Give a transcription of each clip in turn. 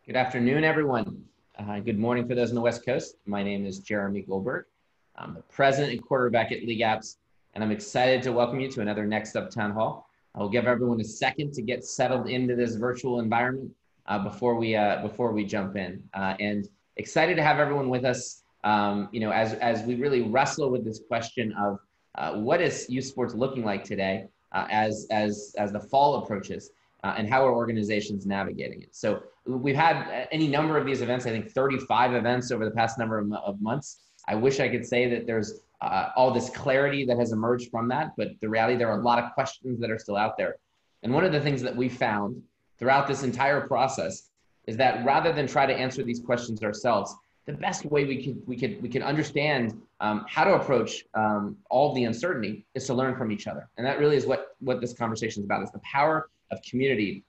Good afternoon, everyone. Good morning for those on the West Coast. My name is Jeremy Goldberg. I'm the president and quarterback at LeagueApps, and I'm excited to welcome you to another NextUp Town Hall. I'll give everyone a second to get settled into this virtual environment before we jump in. And excited to have everyone with us. As we really wrestle with this question of what is youth sports looking like today as the fall approaches. And how are organizations navigating it? So we've had any number of these events, I think 35 events over the past number of months. I wish I could say that there's all this clarity that has emerged from that, but the reality, there are a lot of questions that are still out there. And one of the things that we found throughout this entire process is that rather than try to answer these questions ourselves, the best way we could understand how to approach all the uncertainty is to learn from each other. And that really is what this conversation is about, is the power of community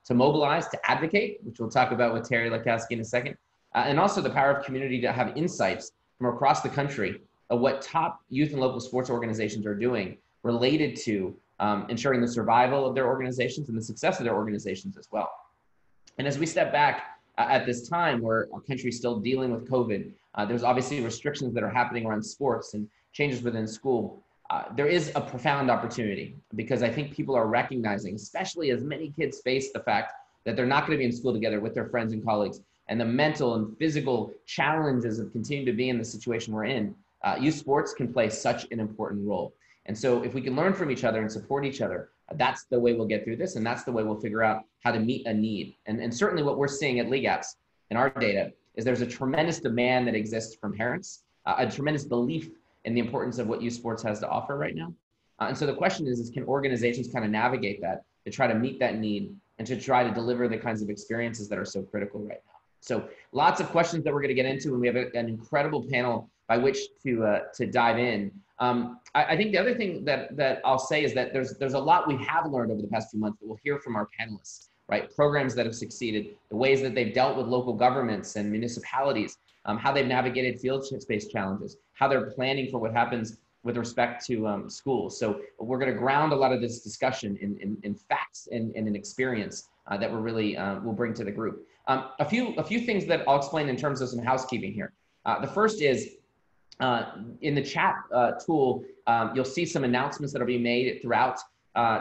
to mobilize, to advocate, which we'll talk about with Terry Lakoski in a second, and also the power of community to have insights from across the country of what top youth and local sports organizations are doing related to ensuring the survival of their organizations and the success of their organizations as well. And as we step back at this time where our country is still dealing with COVID, there's obviously restrictions that are happening around sports and changes within school. There is a profound opportunity because I think people are recognizing, especially as many kids face the fact that they're not going to be in school together with their friends and colleagues, and the mental and physical challenges of continuing to be in the situation we're in, youth sports can play such an important role. And so if we can learn from each other and support each other, that's the way we'll get through this, and that's the way we'll figure out how to meet a need. And certainly what we're seeing at LeagueApps in our data is there's a tremendous demand that exists from parents, a tremendous belief in the importance of what youth sports has to offer right now. And so the question is can organizations kind of navigate that to try to meet that need and to try to deliver the kinds of experiences that are so critical right now? So lots of questions that we're going to get into, and we have an incredible panel by which to dive in. I think the other thing that I'll say is that there's a lot we have learned over the past few months that we'll hear from our panelists, right? Programs that have succeeded, the ways that they've dealt with local governments and municipalities, how they've navigated field space challenges, how they're planning for what happens with respect to schools. So we're going to ground a lot of this discussion in facts and in experience that we're really will bring to the group. A few things that I'll explain in terms of some housekeeping here. The first is in the chat tool, you'll see some announcements that will be made throughout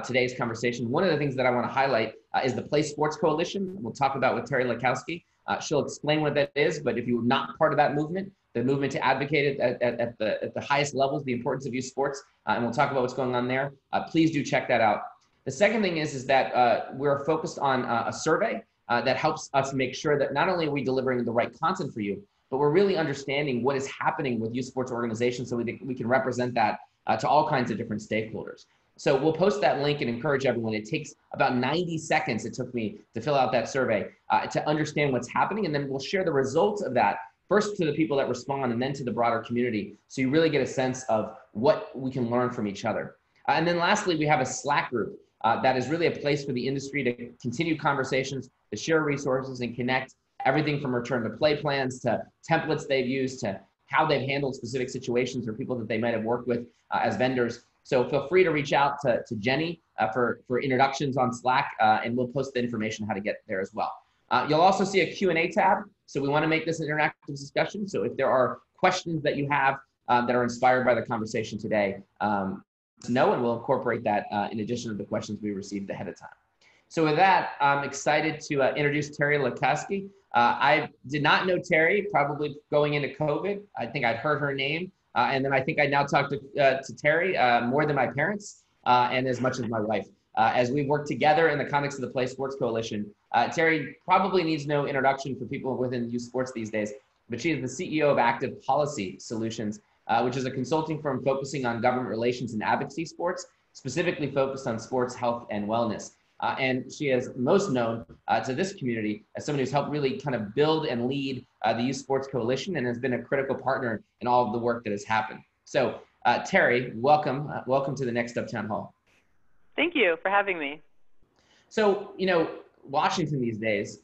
today's conversation. One of the things that I want to highlight is the Play Sports Coalition. We'll talk about with Terry Lakoski. She'll explain what that is, but if you're not part of that movement, the movement to advocate at the highest levels, the importance of youth sports, and we'll talk about what's going on there, please do check that out. The second thing is that we're focused on a survey that helps us make sure that not only are we delivering the right content for you, but we're really understanding what is happening with youth sports organizations so we can represent that to all kinds of different stakeholders. So we'll post that link and encourage everyone. It takes about 90 seconds it took me to fill out that survey to understand what's happening. And then we'll share the results of that first to the people that respond and then to the broader community. So you really get a sense of what we can learn from each other. And then lastly, we have a Slack group that is really a place for the industry to continue conversations, to share resources and connect everything from return to play plans to templates they've used to how they've handled specific situations or people that they might have worked with as vendors. So feel free to reach out to Jenny for introductions on Slack, and we'll post the information how to get there as well. You'll also see a Q&A tab. So we want to make this an interactive discussion. So if there are questions that you have that are inspired by the conversation today, know, and we'll incorporate that in addition to the questions we received ahead of time. So with that, I'm excited to introduce Terry Lakoski. I did not know Terry, probably going into COVID. I think I'd heard her name. And then I think I now talked to Terry more than my parents and as much as my wife. As we work together in the context of the Play Sports Coalition, Terry probably needs no introduction for people within youth sports these days, but she is the CEO of Active Policy Solutions, which is a consulting firm focusing on government relations and advocacy sports, specifically focused on sports, health, and wellness. And she is most known to this community as someone who's helped really kind of build and lead the Youth Sports Coalition and has been a critical partner in all of the work that has happened. So Terry, welcome to the NextUp Town Hall. Thank you for having me. So, Washington these days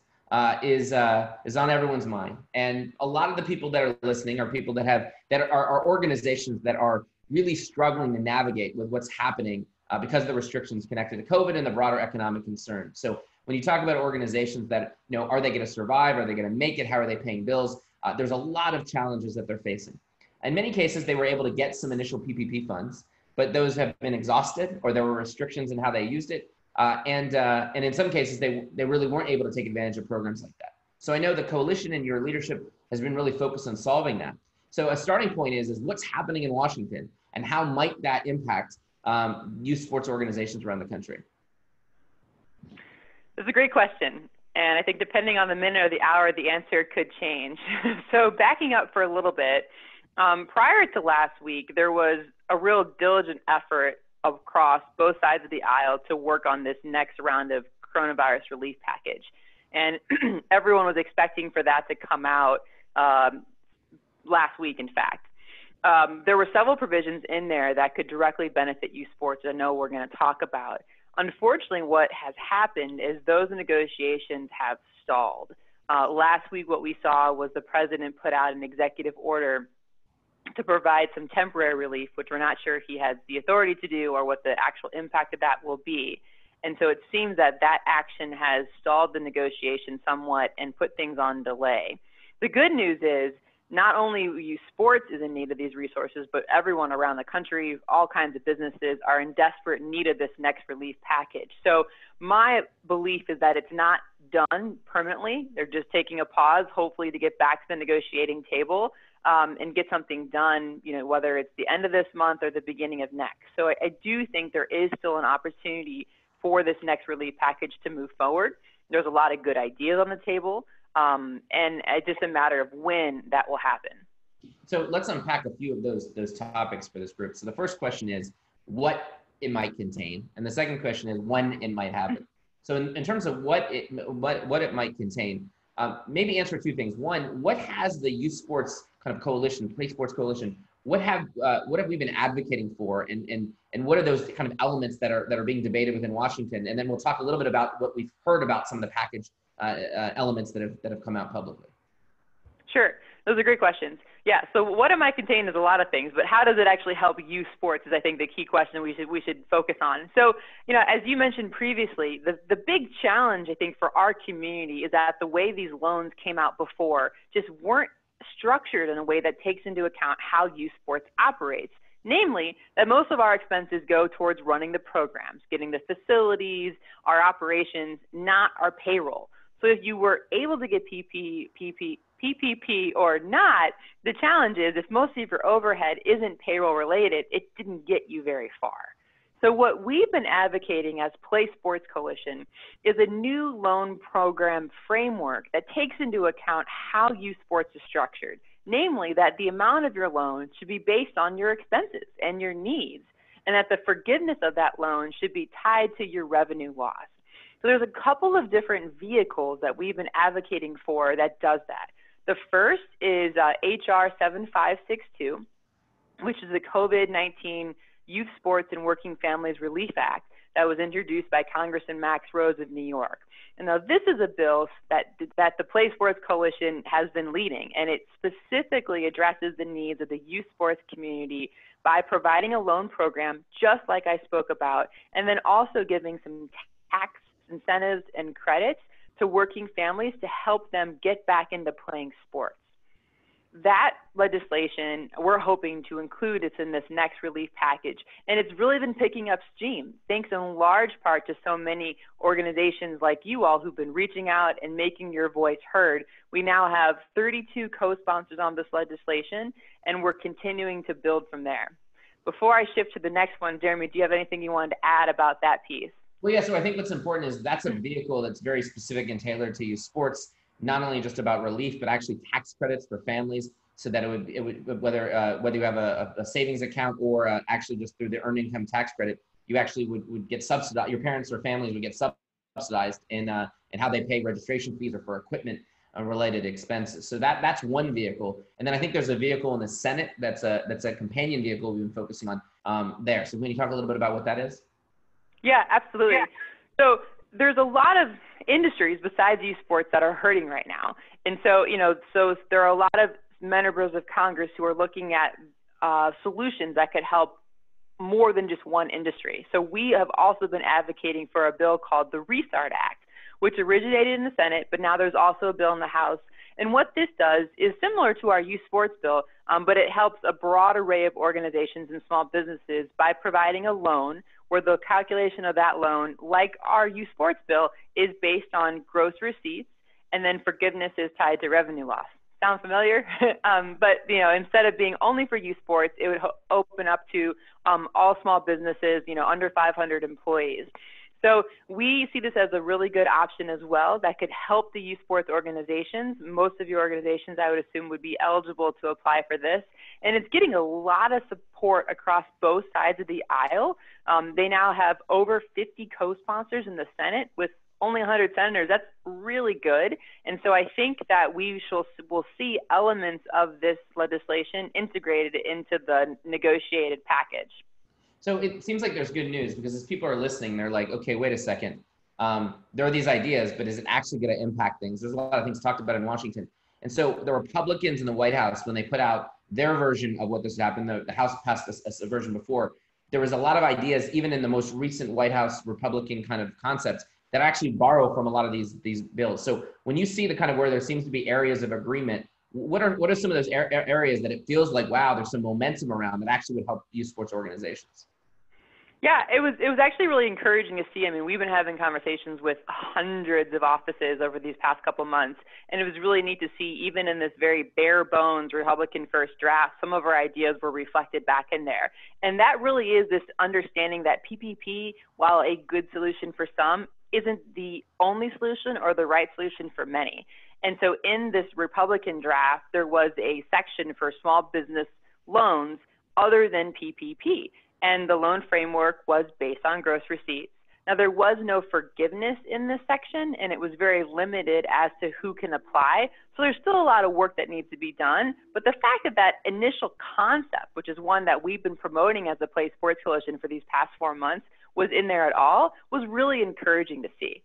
is on everyone's mind. And a lot of the people that are listening are people that are organizations that are really struggling to navigate with what's happening because of the restrictions connected to COVID and the broader economic concerns. So when you talk about organizations that, are they going to survive? Are they going to make it? How are they paying bills? There's a lot of challenges that they're facing. In many cases, they were able to get some initial PPP funds, but those have been exhausted, or there were restrictions in how they used it. And in some cases, they really weren't able to take advantage of programs like that. So I know the coalition and your leadership has been really focused on solving that. So a starting point is what's happening in Washington, and how might that impact youth sports organizations around the country? That's a great question. And I think depending on the minute or the hour, the answer could change. So backing up for a little bit, prior to last week, there was a real diligent effort across both sides of the aisle to work on this next round of coronavirus relief package. And everyone was expecting for that to come out last week, in fact. There were several provisions in there that could directly benefit youth sports that I know we're going to talk about. Unfortunately, what has happened is those negotiations have stalled. Last week, what we saw was the president put out an executive order to provide some temporary relief, which we're not sure he has the authority to do or what the actual impact of that will be. And so it seems that that action has stalled the negotiation somewhat and put things on delay. The good news is not only youth sports is in need of these resources, but everyone around the country, all kinds of businesses are in desperate need of this next relief package. So my belief is that it's not done permanently. They're just taking a pause, hopefully to get back to the negotiating table and get something done, whether it's the end of this month or the beginning of next. So I do think there is still an opportunity for this next relief package to move forward. There's a lot of good ideas on the table, and it's just a matter of when that will happen. So let's unpack a few of those topics for this group. So the first question is what it might contain, and the second question is when it might happen. So in terms of what it might contain, maybe answer two things. One, what has the youth sports kind of coalition, play sports coalition, what have we been advocating for, and what are those kind of elements that are being debated within Washington? And then we'll talk a little bit about what we've heard about some of the package elements that have come out publicly. Sure, those are great questions. Yeah, so what it might contain is a lot of things, but how does it actually help youth sports is, I think, the key question we should focus on. So, as you mentioned previously, the big challenge, I think, for our community is that the way these loans came out before just weren't structured in a way that takes into account how youth sports operates. Namely, that most of our expenses go towards running the programs, getting the facilities, our operations, not our payroll. So if you were able to get PPP or not, the challenge is if most of your overhead isn't payroll related, it didn't get you very far. So what we've been advocating as Play Sports Coalition is a new loan program framework that takes into account how youth sports is structured. Namely, that the amount of your loan should be based on your expenses and your needs, and that the forgiveness of that loan should be tied to your revenue loss. So there's a couple of different vehicles that we've been advocating for that does that. The first is HR 7562, which is the COVID-19 Youth Sports and Working Families Relief Act that was introduced by Congressman Max Rose of New York. And now this is a bill that the Play Sports Coalition has been leading, and it specifically addresses the needs of the youth sports community by providing a loan program just like I spoke about, and then also giving some tax incentives and credits to working families to help them get back into playing sports. That legislation, we're hoping to include it's in this next relief package. And it's really been picking up steam, thanks in large part to so many organizations like you all who've been reaching out and making your voice heard. We now have 32 co-sponsors on this legislation, and we're continuing to build from there. Before I shift to the next one, Jeremy, do you have anything you wanted to add about that piece? Well, yeah, so I think what's important is that's a vehicle that's very specific and tailored to youth sports, not only just about relief, but actually tax credits for families, so that it would whether you have a savings account or actually just through the earned income tax credit, you actually would get subsidized. Your parents or families would get subsidized in how they pay registration fees or for equipment related expenses. So that's one vehicle, and then I think there's a vehicle in the Senate that's a companion vehicle we've been focusing on there. So can you talk a little bit about what that is? Yeah, absolutely. Yeah. So there's a lot of industries besides youth sports that are hurting right now. And so, so there are a lot of members of Congress who are looking at solutions that could help more than just one industry. So we have also been advocating for a bill called the Restart Act, which originated in the Senate, but now there's also a bill in the House. And what this does is similar to our youth sports bill, but it helps a broad array of organizations and small businesses by providing a loan where the calculation of that loan, like our youth sports bill, is based on gross receipts, and then forgiveness is tied to revenue loss. Sound familiar? But instead of being only for youth sports, it would open up to all small businesses, under 500 employees. So we see this as a really good option as well that could help the youth sports organizations. Most of your organizations, I would assume, would be eligible to apply for this. And it's getting a lot of support across both sides of the aisle. They now have over 50 co-sponsors in the Senate with only 100 senators. That's really good. And so I think that will see elements of this legislation integrated into the negotiated package. So it seems like there's good news, because as people are listening, they're like, okay, wait a second. There are these ideas, but is it actually going to impact things? There's a lot of things talked about in Washington. And so the Republicans in the White House, when they put out their version of what this happened, the House passed a version before, there was a lot of ideas, even in the most recent White House Republican kind of concepts, that actually borrow from a lot of these bills. So when you see the kind of where there seems to be areas of agreement, what are some of those areas that it feels like, wow, there's some momentum around that actually would help youth sports organizations? Yeah, it was actually really encouraging to see. I mean, we've been having conversations with hundreds of offices over these past couple months, and it was really neat to see, even in this very bare bones Republican first draft, some of our ideas were reflected back in there. And that really is this understanding that PPP, while a good solution for some, isn't the only solution or the right solution for many. And so in this Republican draft, there was a section for small business loans other than PPP. And the loan framework was based on gross receipts. Now, there was no forgiveness in this section, and it was very limited as to who can apply. So there's still a lot of work that needs to be done. But the fact that that initial concept, which is one that we've been promoting as the Play Sports Coalition for these past 4 months, was in there at all, was really encouraging to see.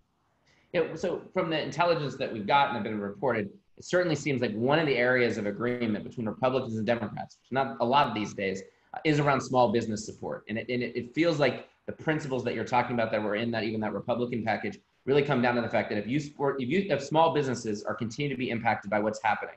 Yeah, so from the intelligence that we've gotten and been reported, it certainly seems like one of the areas of agreement between Republicans and Democrats, which not a lot of these days, is around small business support. And it feels like the principles that you're talking about that were in that, even that Republican package, really come down to the fact that if small businesses are continuing to be impacted by what's happening,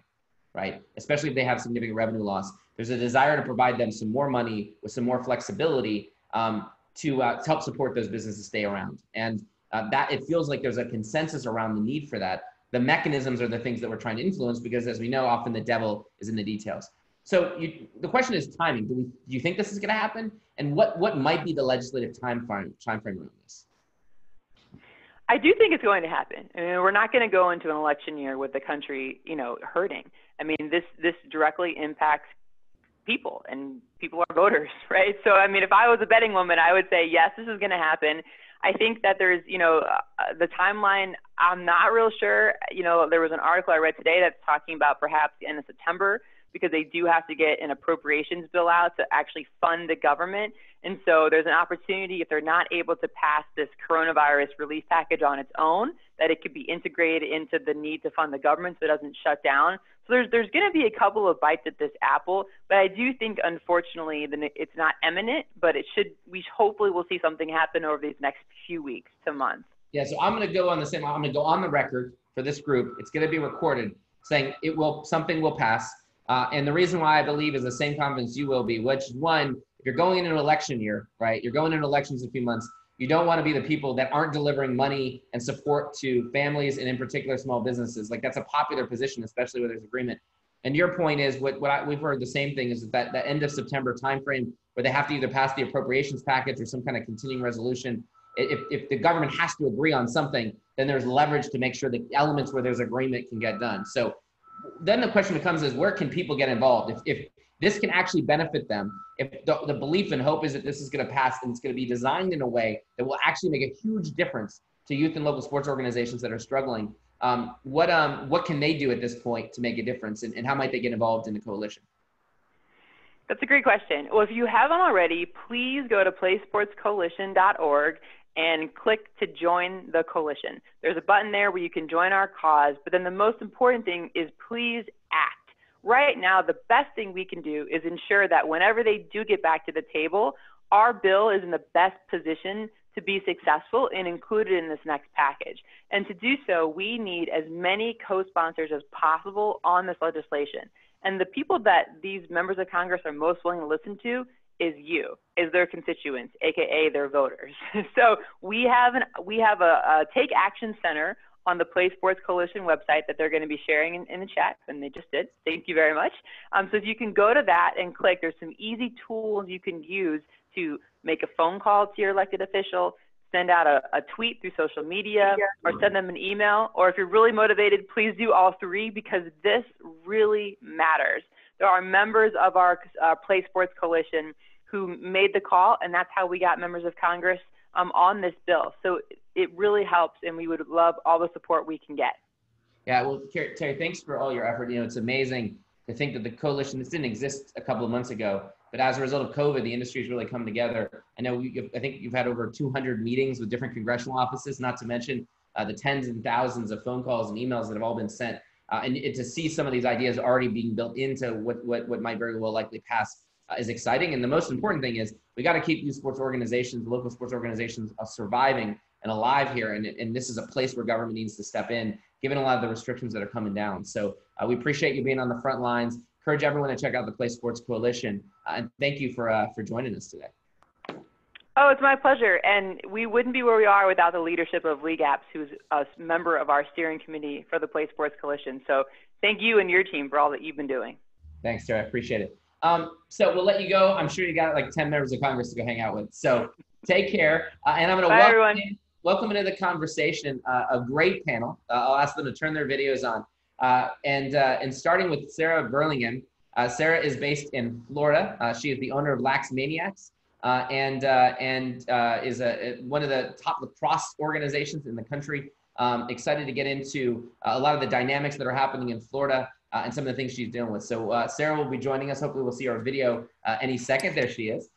right? Especially if they have significant revenue loss, there's a desire to provide them some more money with some more flexibility to help support those businesses stay around. And that it feels like there's a consensus around the need for that. The mechanisms are the things that we're trying to influence, because as we know, often the devil is in the details. So the question is timing. Do you think this is going to happen? And what might be the legislative time frame around this? I do think it's going to happen. I mean, we're not going to go into an election year with the country, hurting. I mean, this directly impacts people, and people are voters, right? So, I mean, if I was a betting woman, I would say, yes, this is going to happen. I think that there's, the timeline, I'm not real sure. There was an article I read today that's talking about perhaps the end of September, because they do have to get an appropriations bill out to actually fund the government. And so there's an opportunity, if they're not able to pass this coronavirus relief package on its own, that it could be integrated into the need to fund the government so it doesn't shut down. So there's going to be a couple of bites at this apple, but I do think, unfortunately, it's not imminent, but we hopefully will see something happen over these next few weeks to months. Yeah, so I'm going to go on I'm going to go on the record for this group. It's going to be recorded saying something will pass. And the reason why I believe is the same confidence you will be, which is, one, if you're going into an election year, right, you're going into elections in a few months, you don't want to be the people that aren't delivering money and support to families and in particular small businesses. Like, that's a popular position, especially where there's agreement. And your point is, we've heard the same thing, is that the end of September timeframe where they have to either pass the appropriations package or some kind of continuing resolution. If the government has to agree on something, then there's leverage to make sure the elements where there's agreement can get done. So then the question becomes is, where can people get involved? If this can actually benefit them, if the belief and hope is that this is going to pass and it's going to be designed in a way that will actually make a huge difference to youth and local sports organizations that are struggling, what can they do at this point to make a difference, and how might they get involved in the coalition? That's a great question. Well, if you haven't already, please go to playsportscoalition.org and click to join the coalition. There's a button there where you can join our cause, but then the most important thing is please act. Right now, the best thing we can do is ensure that whenever they do get back to the table, our bill is in the best position to be successful and included in this next package. And to do so, we need as many co-sponsors as possible on this legislation. And the people that these members of Congress are most willing to listen to is their constituents, AKA their voters. So we have a Take Action Center on the Play Sports Coalition website that they're going to be sharing in the chat, and they just did. Thank you very much. So if you can go to that and click, there's some easy tools you can use to make a phone call to your elected official, send out a tweet through social media, or send them an email. Or if you're really motivated, please do all three, because this really matters. There are members of our Play Sports Coalition who made the call, and that's how we got members of Congress on this bill. So it really helps, and we would love all the support we can get. Yeah, well, Terry, thanks for all your effort. You know, it's amazing to think that the coalition, this didn't exist a couple of months ago, but as a result of COVID, the industry has really come together. I know I think you've had over 200 meetings with different congressional offices, not to mention the tens and thousands of phone calls and emails that have all been sent. And to see some of these ideas already being built into what might very well likely pass is exciting. And the most important thing is we got to keep youth sports organizations, local sports organizations surviving and alive here. And this is a place where government needs to step in, given a lot of the restrictions that are coming down. So we appreciate you being on the front lines. Encourage everyone to check out the Play Sports Coalition. And thank you for joining us today. Oh, it's my pleasure. And we wouldn't be where we are without the leadership of LeagueApps, who's a member of our steering committee for the Play Sports Coalition. So thank you and your team for all that you've been doing. Thanks, Terry. I appreciate it. So we'll let you go. I'm sure you got like 10 members of Congress to go hang out with. So take care. And I'm going to welcome into the conversation a great panel. I'll ask them to turn their videos on. And starting with Sarah Burlingen. Sarah is based in Florida. She is the owner of Lax Maniacs. And is one of the top lacrosse organizations in the country. Excited to get into a lot of the dynamics that are happening in Florida and some of the things she's dealing with. So Sarah will be joining us. Hopefully we'll see our video any second. There she is.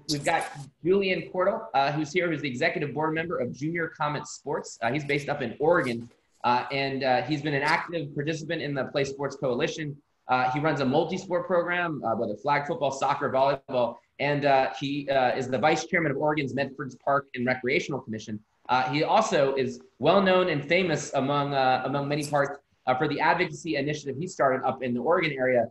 We've got Julian Cordell, who's here, who's the executive board member of Junior Comet Sports. He's based up in Oregon, and he's been an active participant in the Play Sports Coalition. He runs a multi-sport program, whether flag football, soccer, volleyball, and he is the vice chairman of Oregon's Medford's Park and Recreational Commission. He also is well known and famous among many parts for the advocacy initiative he started up in the Oregon area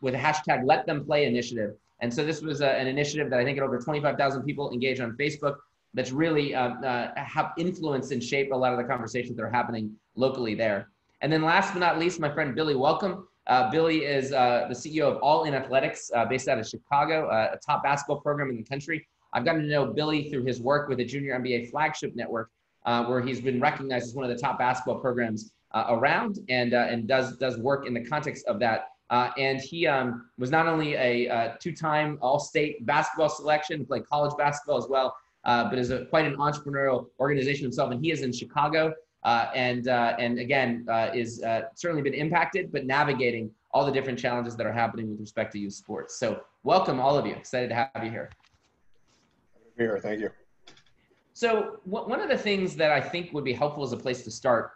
with a hashtag Let Them Play initiative. And so this was an initiative that I think had over 25,000 people engaged on Facebook that's really have influenced and shaped a lot of the conversations that are happening locally there. And then last but not least, my friend Billy Welcome. Billy is the CEO of All In Athletics, based out of Chicago, a top basketball program in the country. I've gotten to know Billy through his work with the Junior NBA Flagship Network, where he's been recognized as one of the top basketball programs around, and does work in the context of that. And he was not only a two-time All-State basketball selection, played college basketball as well, but is quite an entrepreneurial organization himself. And he is in Chicago. And again, is certainly been impacted, but navigating all the different challenges that are happening with respect to youth sports. So welcome, all of you. Excited to have you here. Here, thank you. So one of the things that I think would be helpful as a place to start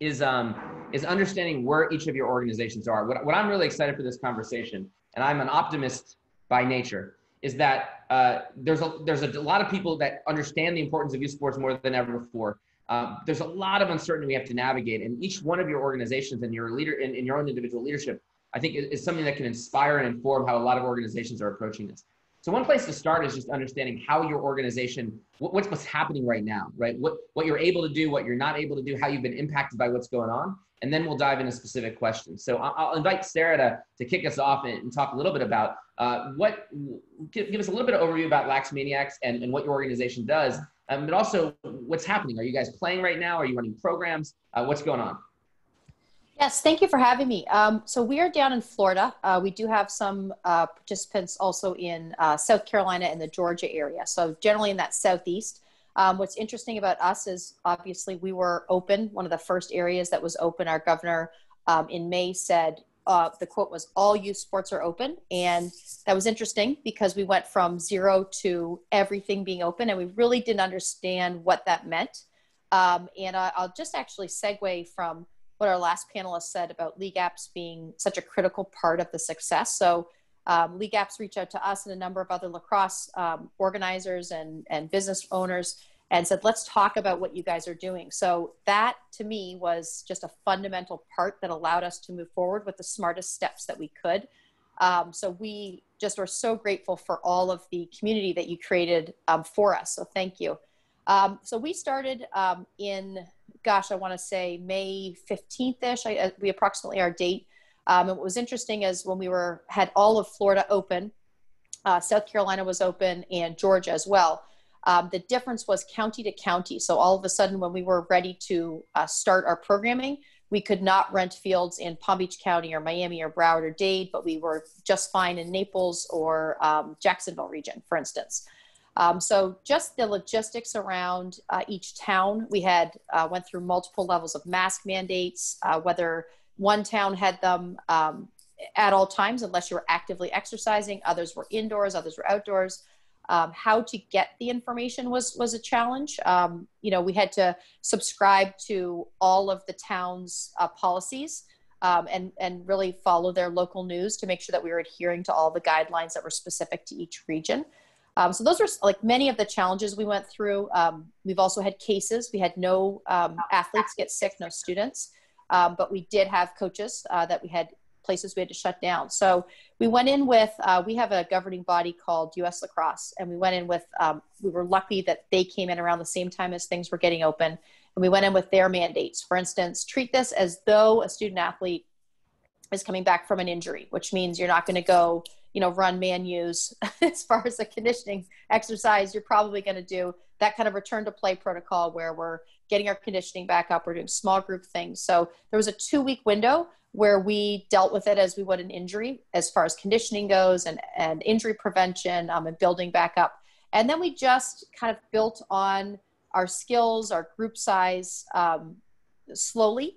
is understanding where each of your organizations are. What I'm really excited for this conversation, and I'm an optimist by nature, is that there's a lot of people that understand the importance of youth sports more than ever before. There's a lot of uncertainty we have to navigate, and each one of your organizations and your leader in your own individual leadership, I think, is something that can inspire and inform how a lot of organizations are approaching this. So one place to start is just understanding how your organization, what's happening right now, right? What you're able to do, what you're not able to do, how you've been impacted by what's going on, and then we'll dive into specific questions. So I'll invite Sarah to kick us off and talk a little bit about give us a little bit of overview about Lax Maniacs and what your organization does, but also what's happening. Are you guys playing right now? Are you running programs? What's going on? Yes, thank you for having me. So we are down in Florida. We do have some participants also in South Carolina and the Georgia area. So generally in that southeast. What's interesting about us is obviously we were open. One of the first areas that was open, our governor in May said, the quote was, all youth sports are open. And that was interesting because we went from 0 to everything being open, and we really didn't understand what that meant. And I'll just actually segue from what our last panelist said about LeagueApps being such a critical part of the success. So LeagueApps reached out to us and a number of other lacrosse organizers and business owners and said, let's talk about what you guys are doing. So that to me was just a fundamental part that allowed us to move forward with the smartest steps that we could. So we just are so grateful for all of the community that you created for us. So thank you. So we started in, gosh, I want to say May 15th-ish. We approximately our date. And what was interesting is when we had all of Florida open, South Carolina was open, and Georgia as well. The difference was county to county. So all of a sudden, when we were ready to start our programming, we could not rent fields in Palm Beach County or Miami or Broward or Dade, but we were just fine in Naples or Jacksonville region, for instance. So just the logistics around each town, we had went through multiple levels of mask mandates, whether one town had them at all times, unless you were actively exercising, others were indoors, others were outdoors. How to get the information was a challenge. We had to subscribe to all of the town's policies and really follow their local news to make sure that we were adhering to all the guidelines that were specific to each region. So those were like many of the challenges we went through. We've also had cases. We had no athletes get sick, no students, but we did have coaches that we had places we had to shut down. So we went in with, we have a governing body called US Lacrosse, and we went in with, we were lucky that they came in around the same time as things were getting open. And we went in with their mandates. For instance, treat this as though a student athlete is coming back from an injury, which means you're not going to go, run man-use as far as the conditioning exercise. You're probably going to do that kind of return to play protocol where we're getting our conditioning back up. We're doing small group things. So there was a 2-week window where we dealt with it as we would an injury, as far as conditioning goes and injury prevention and building back up. And then we just kind of built on our skills, our group size slowly.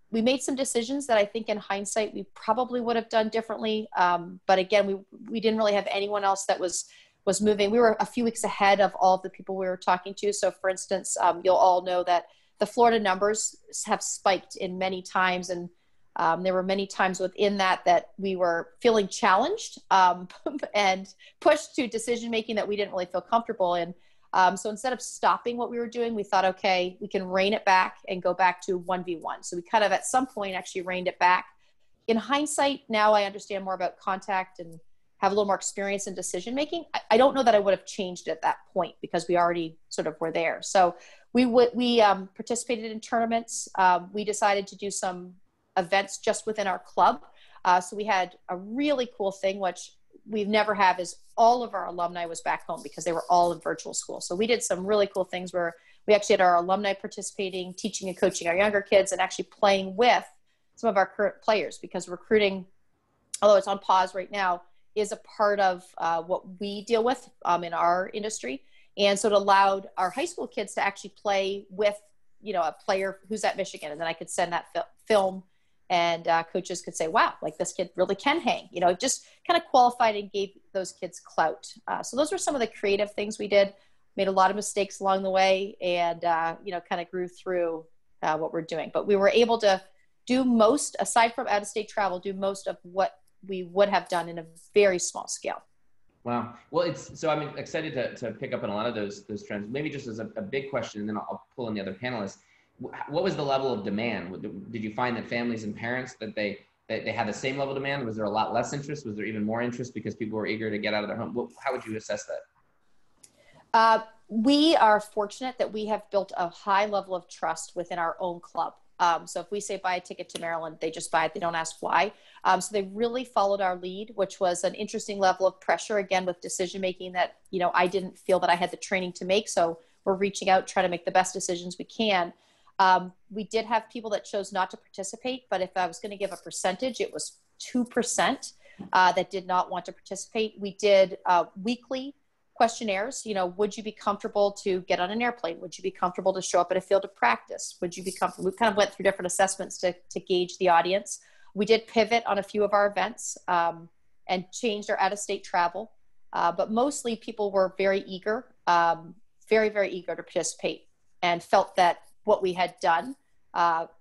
We made some decisions that I think in hindsight we probably would have done differently. But again, we didn't really have anyone else that was moving. We were a few weeks ahead of all of the people we were talking to. So for instance, you'll all know that the Florida numbers have spiked in many times, and there were many times within that we were feeling challenged and pushed to decision-making that we didn't really feel comfortable in. So instead of stopping what we were doing, we thought, okay, we can rein it back and go back to 1v1. So we kind of at some point actually reined it back. In hindsight, now I understand more about contact and have a little more experience in decision-making. I don't know that I would have changed it at that point because we already sort of were there. So we participated in tournaments. We decided to do some events just within our club. So we had a really cool thing, which we've never have, is all of our alumni was back home because they were all in virtual school. So we did some really cool things where we actually had our alumni participating, teaching and coaching our younger kids, and actually playing with some of our current players, because recruiting, although it's on pause right now, is a part of what we deal with in our industry. And so it allowed our high school kids to actually play with, a player who's at Michigan. And then I could send that film and coaches could say, wow, like this kid really can hang, just kind of qualified and gave those kids clout. So those were some of the creative things we did, made a lot of mistakes along the way, and, kind of grew through what we're doing. But we were able to do most, aside from out-of-state travel, do most of what we would have done in a very small scale. Wow. Well, so I'm excited to pick up on a lot of those trends. Maybe just as a big question, and then I'll pull in the other panelists. What was the level of demand? Did you find that families and parents, that they had the same level of demand? Was there a lot less interest? Was there even more interest because people were eager to get out of their home? How would you assess that? We are fortunate that we have built a high level of trust within our own club. So if we say buy a ticket to Maryland, they just buy it. They don't ask why. So they really followed our lead, which was an interesting level of pressure, again, with decision-making that, I didn't feel that I had the training to make. So we're reaching out, trying to make the best decisions we can. We did have people that chose not to participate, but if I was going to give a percentage, it was 2% that did not want to participate. We did weekly questionnaires. Would you be comfortable to get on an airplane? Would you be comfortable to show up at a field of practice? Would you be comfortable? We kind of went through different assessments to gauge the audience. We did pivot on a few of our events and changed our out-of-state travel. But mostly people were very eager, very, very eager to participate, and felt that what we had done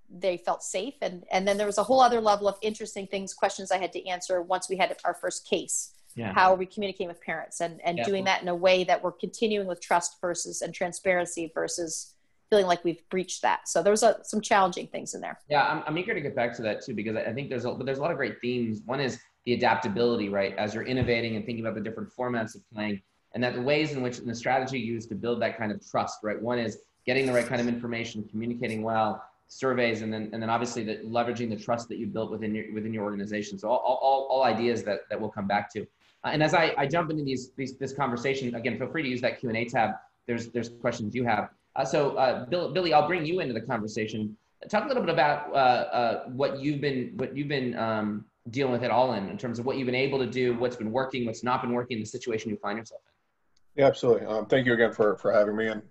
they felt safe. And then there was a whole other level of interesting things, questions I had to answer once we had our first case. Yeah. How are we communicating with parents and Yeah. doing that in a way that we're continuing with trust and transparency versus feeling like we've breached that. So there was some challenging things in there. Yeah, I'm eager to get back to that too, because I think there's a lot of great themes. One is the adaptability, right? As you're innovating and thinking about the different formats of playing, and that the ways in which the strategy you use to build that kind of trust, right? One is getting the right kind of information, communicating well, surveys, and then obviously leveraging the trust that you built within your organization. So all ideas that we'll come back to. And as I jump into this conversation, again, feel free to use that Q&A tab. There's questions you have. So Billy, I'll bring you into the conversation. Talk a little bit about what you've been dealing with it all in terms of what you've been able to do, what's been working, what's not been working, the situation you find yourself in. Yeah, absolutely. Thank you again for having me, and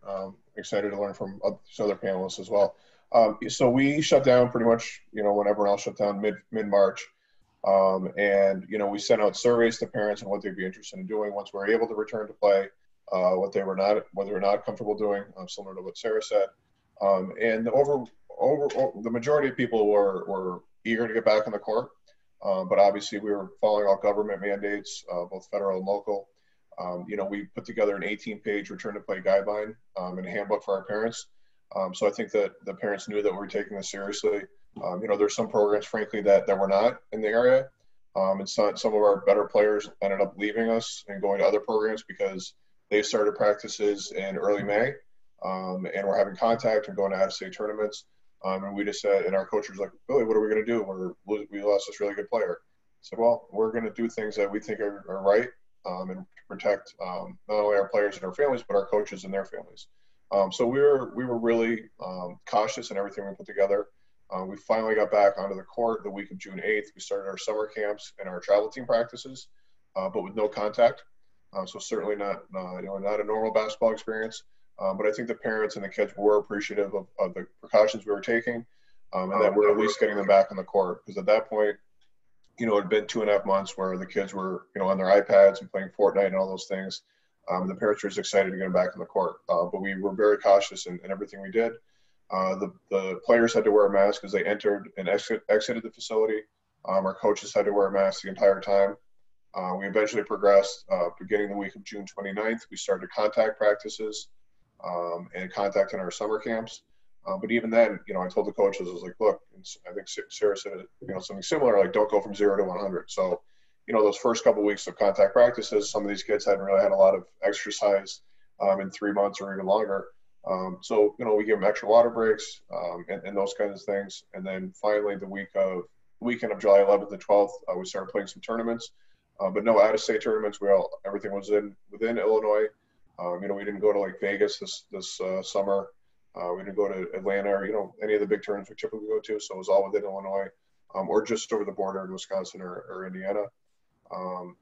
excited to learn from other panelists as well. So we shut down pretty much, when everyone else shut down mid-March. And, we sent out surveys to parents on what they'd be interested in doing once we're able to return to play, what they were not comfortable doing, similar to what Sarah said. And the majority of people were eager to get back on the court. But obviously we were following all government mandates, both federal and local. We put together an 18-page return to play guideline and a handbook for our parents. So I think that the parents knew that we were taking this seriously. There's some programs, frankly, that were not in the area. And some of our better players ended up leaving us and going to other programs because they started practices in early May and we're having contact and going to out-of-state tournaments. And we just said, and our coach was like, Billy, what are we going to do? We lost this really good player. I said, well, we're going to do things that we think are right and protect not only our players and our families, but our coaches and their families. So we were really cautious in everything we put together. We finally got back onto the court the week of June 8th. We started our summer camps and our travel team practices, but with no contact. So certainly not a normal basketball experience. But I think the parents and the kids were appreciative of the precautions we were taking, and that we're at least getting them back on the court. Because at that point, it had been 2.5 months where the kids were, on their iPads and playing Fortnite and all those things. The parents were just excited to get them back on the court. But we were very cautious in everything we did. The players had to wear a mask as they entered and exited the facility. Our coaches had to wear a mask the entire time. We eventually progressed. Beginning the week of June 29th, we started contact practices and contacting our summer camps. But even then, I told the coaches, I was like, look, I think Sarah said, something similar, like don't go from 0 to 100. So, those first couple of weeks of contact practices, some of these kids hadn't really had a lot of exercise in 3 months or even longer. So, we give them extra water breaks and those kinds of things. And then finally, the weekend of July 11th to 12th, we started playing some tournaments, but no out-of-state tournaments. Everything was within Illinois. We didn't go to like Vegas this summer. We didn't go to Atlanta or, any of the big tournaments we typically go to. So it was all within Illinois or just over the border in Wisconsin or Indiana. Our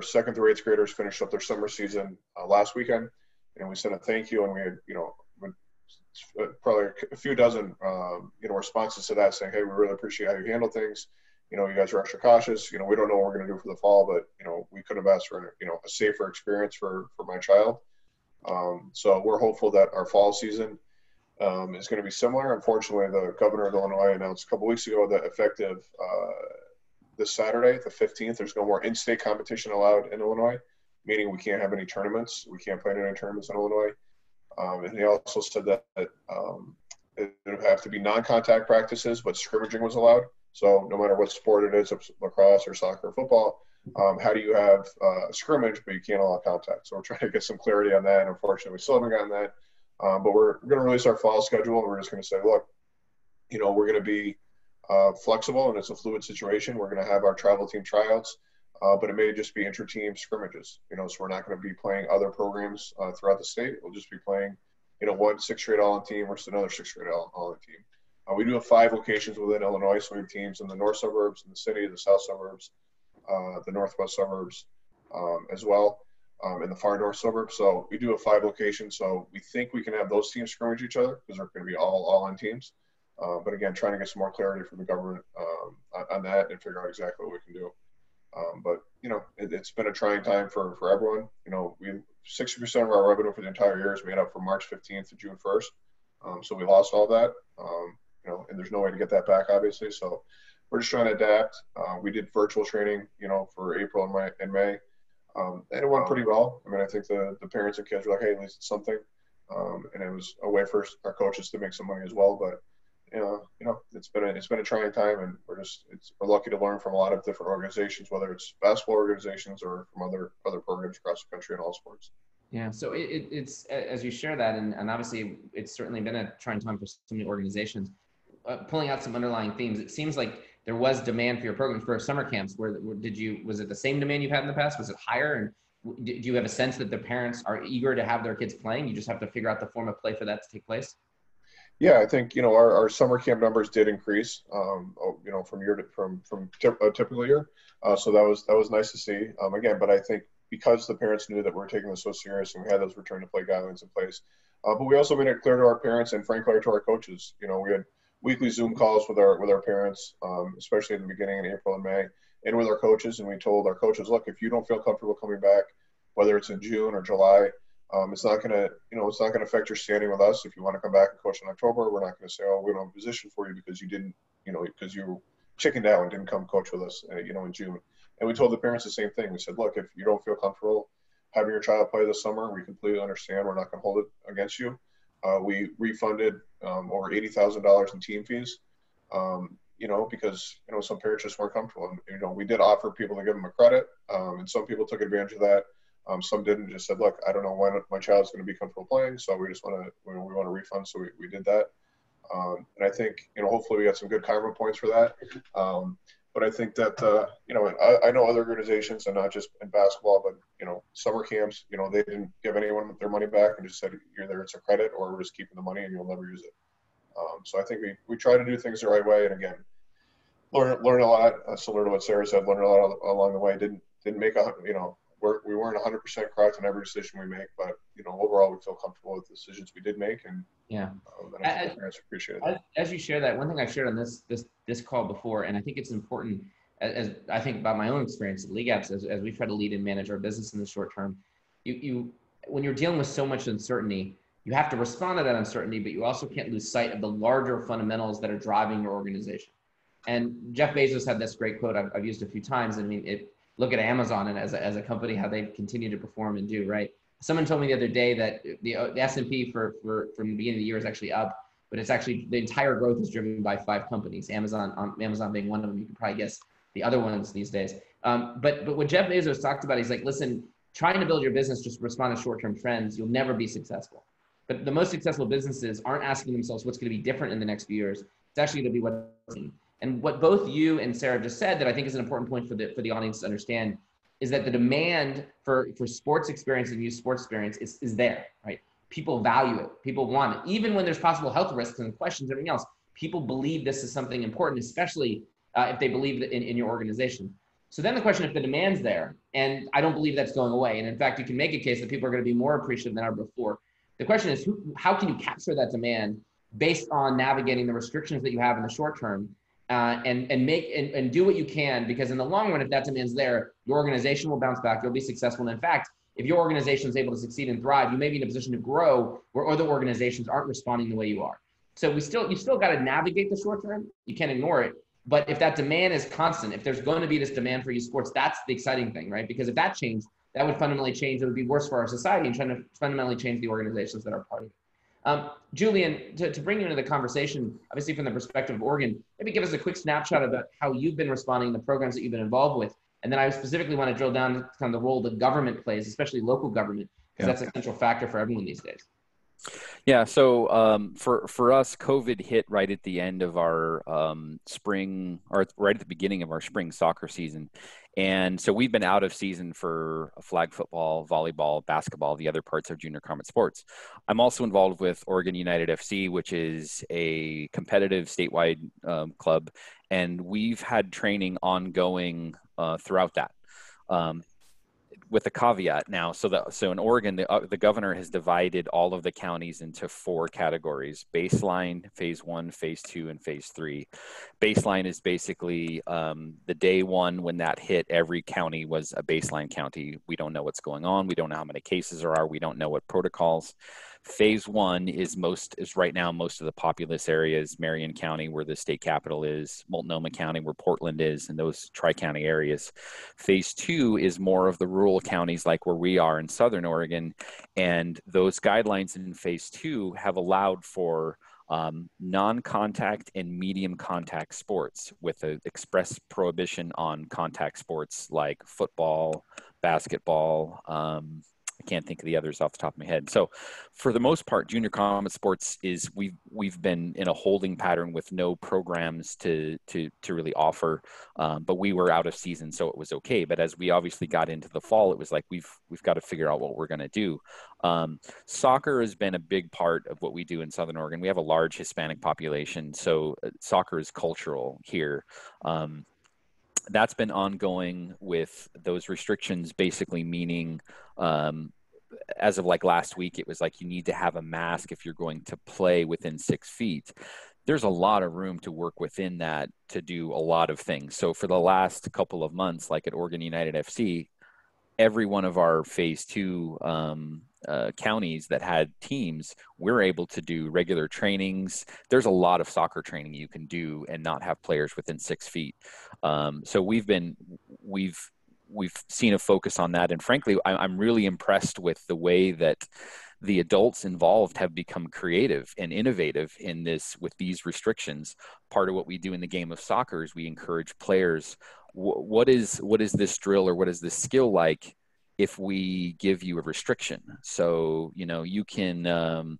2nd through 8th graders finished up their summer season last weekend, and we sent a thank you, and we had, probably a few dozen, responses to that saying, hey, we really appreciate how you handle things. You guys are extra cautious. We don't know what we're going to do for the fall, but, we could have asked for, a safer experience for my child. So we're hopeful that our fall season is going to be similar. Unfortunately, the governor of Illinois announced a couple weeks ago that effective this Saturday, the 15th, there's no more in-state competition allowed in Illinois, meaning we can't have any tournaments. We can't play in any tournaments in Illinois. And he also said that it would have to be non-contact practices, but scrimmaging was allowed. So no matter what sport it is, lacrosse or soccer or football, how do you have a scrimmage, but you can't allow contact? So we're trying to get some clarity on that. And unfortunately, we still haven't gotten that. But we're going to release our fall schedule. And we're just going to say, look, we're going to be flexible, and it's a fluid situation. We're going to have our travel team tryouts, but it may just be inter-team scrimmages. So we're not going to be playing other programs throughout the state. We'll just be playing, one 6th grade all-in team versus another 6th grade all-in team. We do have 5 locations within Illinois, so we have teams in the north suburbs, in the city, the south suburbs, the northwest suburbs as well, in the far north suburbs. So we do have 5 locations. So we think we can have those teams scrimmage each other because they're going to be all-in teams. But again, trying to get some more clarity from the government on that and figure out exactly what we can do. But, it's been a trying time for everyone. 60% of our revenue for the entire year is made up from March 15th to June 1st. So we lost all that, and there's no way to get that back, obviously. So we're just trying to adapt. We did virtual training, for April and May. And it went pretty well. I mean, I think the parents and kids were like, hey, at least it's something. And it was a way for our coaches to make some money as well. But, it's been a trying time, and we're lucky to learn from a lot of different organizations, whether it's basketball organizations or from other programs across the country in all sports. Yeah. So it's as you share that, and obviously it's certainly been a trying time for so many organizations. Pulling out some underlying themes, it seems like there was demand for your programs for summer camps. Was it the same demand you've had in the past? Was it higher? And do you have a sense that the parents are eager to have their kids playing? You just have to figure out the form of play for that to take place? Yeah, I think, our summer camp numbers did increase, from a typical year. So that was nice to see. Again, but I think because the parents knew that we were taking this so serious and we had those return to play guidelines in place, but we also made it clear to our parents and frankly to our coaches. We had weekly Zoom calls with our parents, especially in the beginning in April and May, and with our coaches. And we told our coaches, look, if you don't feel comfortable coming back, whether it's in June or July, it's not going to affect your standing with us. If you want to come back and coach in October, we're not going to say, oh, we don't have a position for you because you didn't, because you chickened out and didn't come coach with us, in June. And we told the parents the same thing. We said, look, if you don't feel comfortable having your child play this summer, we completely understand. We're not going to hold it against you. We refunded over $80,000 in team fees, because, some parents just weren't comfortable. And, we did offer people to give them a credit, and some people took advantage of that. Some didn't, just said, look, I don't know when my child's going to be comfortable playing, so we want to refund. So we did that. And I think, hopefully we got some good karma points for that. But I think that, I know other organizations, and not just in basketball, but, summer camps, they didn't give anyone their money back and just said, either it's a credit or we're just keeping the money and you'll never use it. So I think we try to do things the right way. And again, learn a lot, similar to what Sarah said, learn a lot along the way. Didn't make we weren't 100% correct in every decision we make, but overall we feel comfortable with the decisions we did make, and yeah, and I think the parents appreciate it. As you share that, one thing I've shared on this call before, and I think it's important, as I think about my own experience at LeagueApps, as we try to lead and manage our business in the short term, you when you're dealing with so much uncertainty, you have to respond to that uncertainty, but you also can't lose sight of the larger fundamentals that are driving your organization. And Jeff Bezos had this great quote I've used a few times. I mean, look at Amazon and as a company, how they continue to perform and do, right? Someone told me the other day that the S&P from the beginning of the year is actually up, but it's actually the entire growth is driven by 5 companies, Amazon being one of them. You can probably guess the other ones these days. But what Jeff Bezos talked about, he's like, listen, trying to build your business just to respond to short-term trends, you'll never be successful. But the most successful businesses aren't asking themselves what's going to be different in the next few years. It's actually going to be what's. And what both you and Sarah just said that I think is an important point for the audience to understand is that the demand for sports experience and youth sports experience is there, right? People value it. People want it. Even when there's possible health risks and questions, everything else, people believe this is something important, especially if they believe in your organization. So then the question, if the demand's there, and I don't believe that's going away, and in fact, you can make a case that people are going to be more appreciative than ever before. The question is, how can you capture that demand based on navigating the restrictions that you have in the short term, and do what you can, because in the long run, if that demand's there, your organization will bounce back. You'll be successful. And in fact, if your organization is able to succeed and thrive, you may be in a position to grow where other organizations aren't responding the way you are. So you still got to navigate the short term. You can't ignore it. But if that demand is constant, if there's going to be this demand for youth sports, that's the exciting thing, right? Because if that changed, that would fundamentally change. It would be worse for our society and trying to fundamentally change the organizations that are part of it. Julian, to bring you into the conversation, obviously from the perspective of Oregon, maybe give us a quick snapshot about how you've been responding to the programs that you've been involved with. And then I specifically want to drill down to kind of the role the government plays, especially local government, because that's a central factor for everyone these days. Yeah, so for us, COVID hit right at the end of our spring, or right at the beginning of our spring soccer season. And so we've been out of season for flag football, volleyball, basketball, the other parts of junior combat sports. I'm also involved with Oregon United FC, which is a competitive statewide club. And we've had training ongoing throughout that. With a caveat now, so in Oregon, the governor has divided all of the counties into 4 categories: baseline, phase 1, phase 2, and phase 3. Baseline is basically the day one when that hit, every county was a baseline county. We don't know what's going on. We don't know how many cases there are. We don't know what protocols. Phase one is right now most of the populous areas, Marion County, where the state capital is, Multnomah County, where Portland is, and those tri-county areas. Phase two is more of the rural counties like where we are in Southern Oregon. And those guidelines in phase two have allowed for non-contact and medium contact sports with an express prohibition on contact sports like football, basketball. I can't think of the others off the top of my head. So for the most part, junior combat sports is we've been in a holding pattern with no programs to really offer, but we were out of season, so it was okay. But as we obviously got into the fall, it was like we've got to figure out what we're going to do. Soccer has been a big part of what we do in Southern Oregon. We have a large Hispanic population, so soccer is cultural here. That's been ongoing with those restrictions, basically meaning as of like last week, it was like you need to have a mask if you're going to play within 6 feet. There's a lot of room to work within that to do a lot of things. So for the last couple of months, like at Oregon United FC, every one of our phase two counties that had teams, we're able to do regular trainings. There's a lot of soccer training you can do and not have players within 6 feet. So we've seen a focus on that. And frankly, I'm really impressed with the way that the adults involved have become creative and innovative in this with these restrictions. Part of what we do in the game of soccer is we encourage players, what is this drill or what is this skill like if we give you a restriction? So, you can,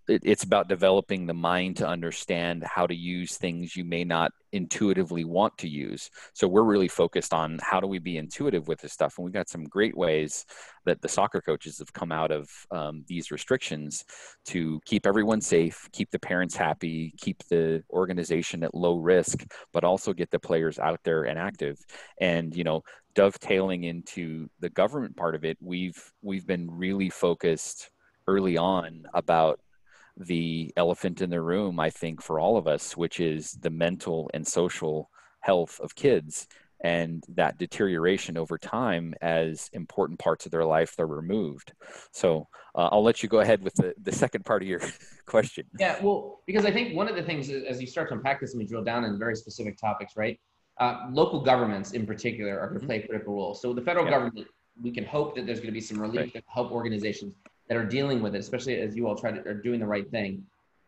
it's about developing the mind to understand how to use things you may not intuitively want to use. So we're really focused on how do we be intuitive with this stuff. And we've got some great ways that the soccer coaches have come out of these restrictions to keep everyone safe, keep the parents happy, keep the organization at low risk, but also get the players out there and active. And, dovetailing into the government part of it, we've been really focused early on about the elephant in the room, I think, for all of us, which is the mental and social health of kids and that deterioration over time as important parts of their life are removed. So I'll let you go ahead with the second part of your question. Yeah, well, because I think one of the things as you start to unpack this and we drill down in very specific topics, right? Local governments in particular are going to play a critical role. So the federal government, we can hope that there's going to be some relief to help organizations that are dealing with it, especially as you all are doing the right thing.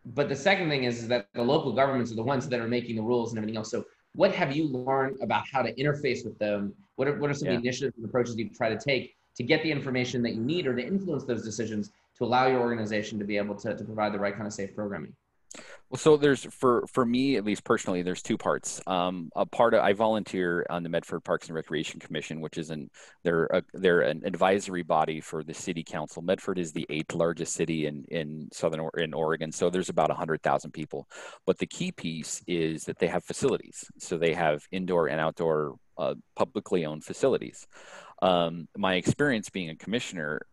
But the second thing is that the local governments are the ones that are making the rules and everything else. So what have you learned about how to interface with them? What are some of the initiatives and approaches you try to take to get the information that you need or to influence those decisions to allow your organization to be able to provide the right kind of safe programming? Well, so there's, for me, at least personally, there's two parts. I volunteer on the Medford Parks and Recreation Commission, which is they're an advisory body for the city council. Medford is the 8th largest city in Oregon. So there's about 100,000 people. But the key piece is that they have facilities. So they have indoor and outdoor publicly owned facilities. My experience being a commissioner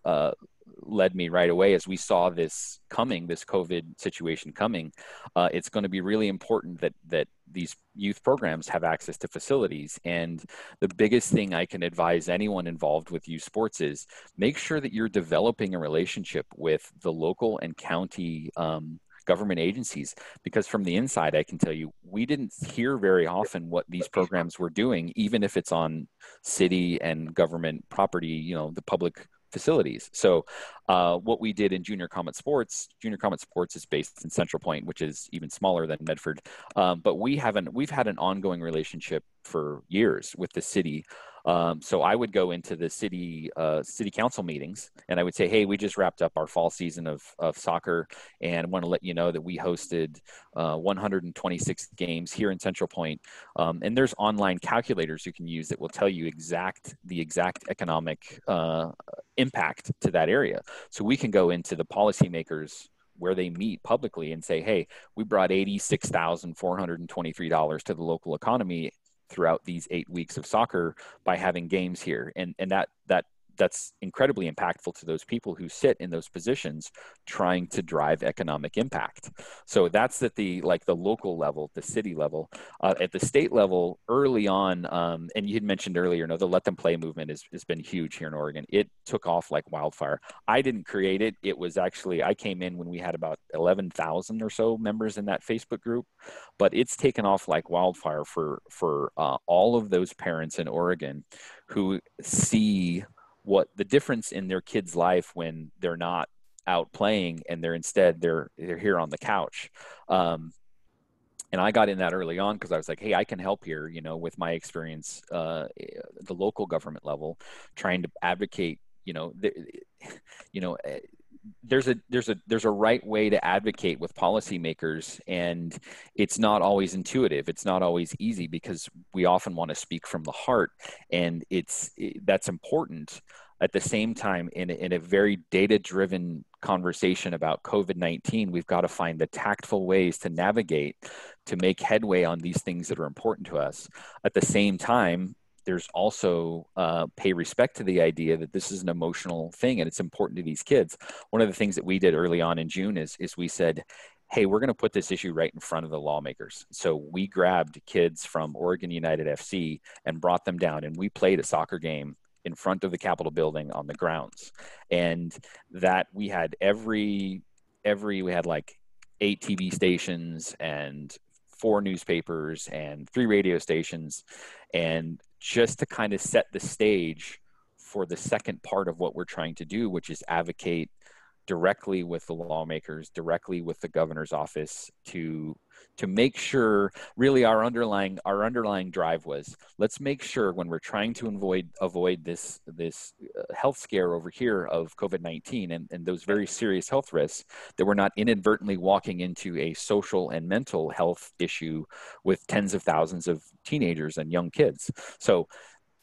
led me right away as we saw this COVID situation coming. It's going to be really important that these youth programs have access to facilities. And the biggest thing I can advise anyone involved with youth sports is make sure that you're developing a relationship with the local and county government agencies, because from the inside, I can tell you, we didn't hear very often what these programs were doing, even if it's on city and government property, the public facilities. So what we did in junior combat sports is based in Central Point, which is even smaller than Medford. But we've had an ongoing relationship for years with the city. So I would go into the city council meetings and I would say, hey, we just wrapped up our fall season of soccer and want to let you know that we hosted 126 games here in Central Point. And there's online calculators you can use that will tell you the exact economic impact to that area. So we can go into the policymakers where they meet publicly and say, hey, we brought $86,423 to the local economy throughout these 8 weeks of soccer by having games here. And that that's incredibly impactful to those people who sit in those positions trying to drive economic impact. So that's at the local level, the city level. At the state level, early on, and you had mentioned earlier, the Let Them Play movement has been huge here in Oregon. It took off like wildfire. I didn't create it. It was actually, I came in when we had about 11,000 or so members in that Facebook group, but it's taken off like wildfire for all of those parents in Oregon who see what the difference in their kid's life when they're not out playing and they're here on the couch. And I got in that early on because I was like, hey, I can help here, with my experience, the local government level, trying to advocate, there's a right way to advocate with policymakers, and it's not always intuitive. It's not always easy because we often want to speak from the heart, and that's important. At the same time, in a very data-driven conversation about COVID-19, we've got to find the tactful ways to navigate, to make headway on these things that are important to us. At the same time, there's also pay respect to the idea that this is an emotional thing and it's important to these kids. One of the things that we did early on in June is we said, hey, we're going to put this issue right in front of the lawmakers. So we grabbed kids from Oregon United FC and brought them down, and we played a soccer game in front of the Capitol building on the grounds. And that we had we had like 8 TV stations and 4 newspapers and 3 radio stations, and just to kind of set the stage for the second part of what we're trying to do, which is advocate directly with the lawmakers, directly with the governor's office to make sure, really our underlying drive was, let's make sure when we're trying to avoid this health scare over here of COVID-19 and those very serious health risks, that we're not inadvertently walking into a social and mental health issue with tens of thousands of teenagers and young kids. So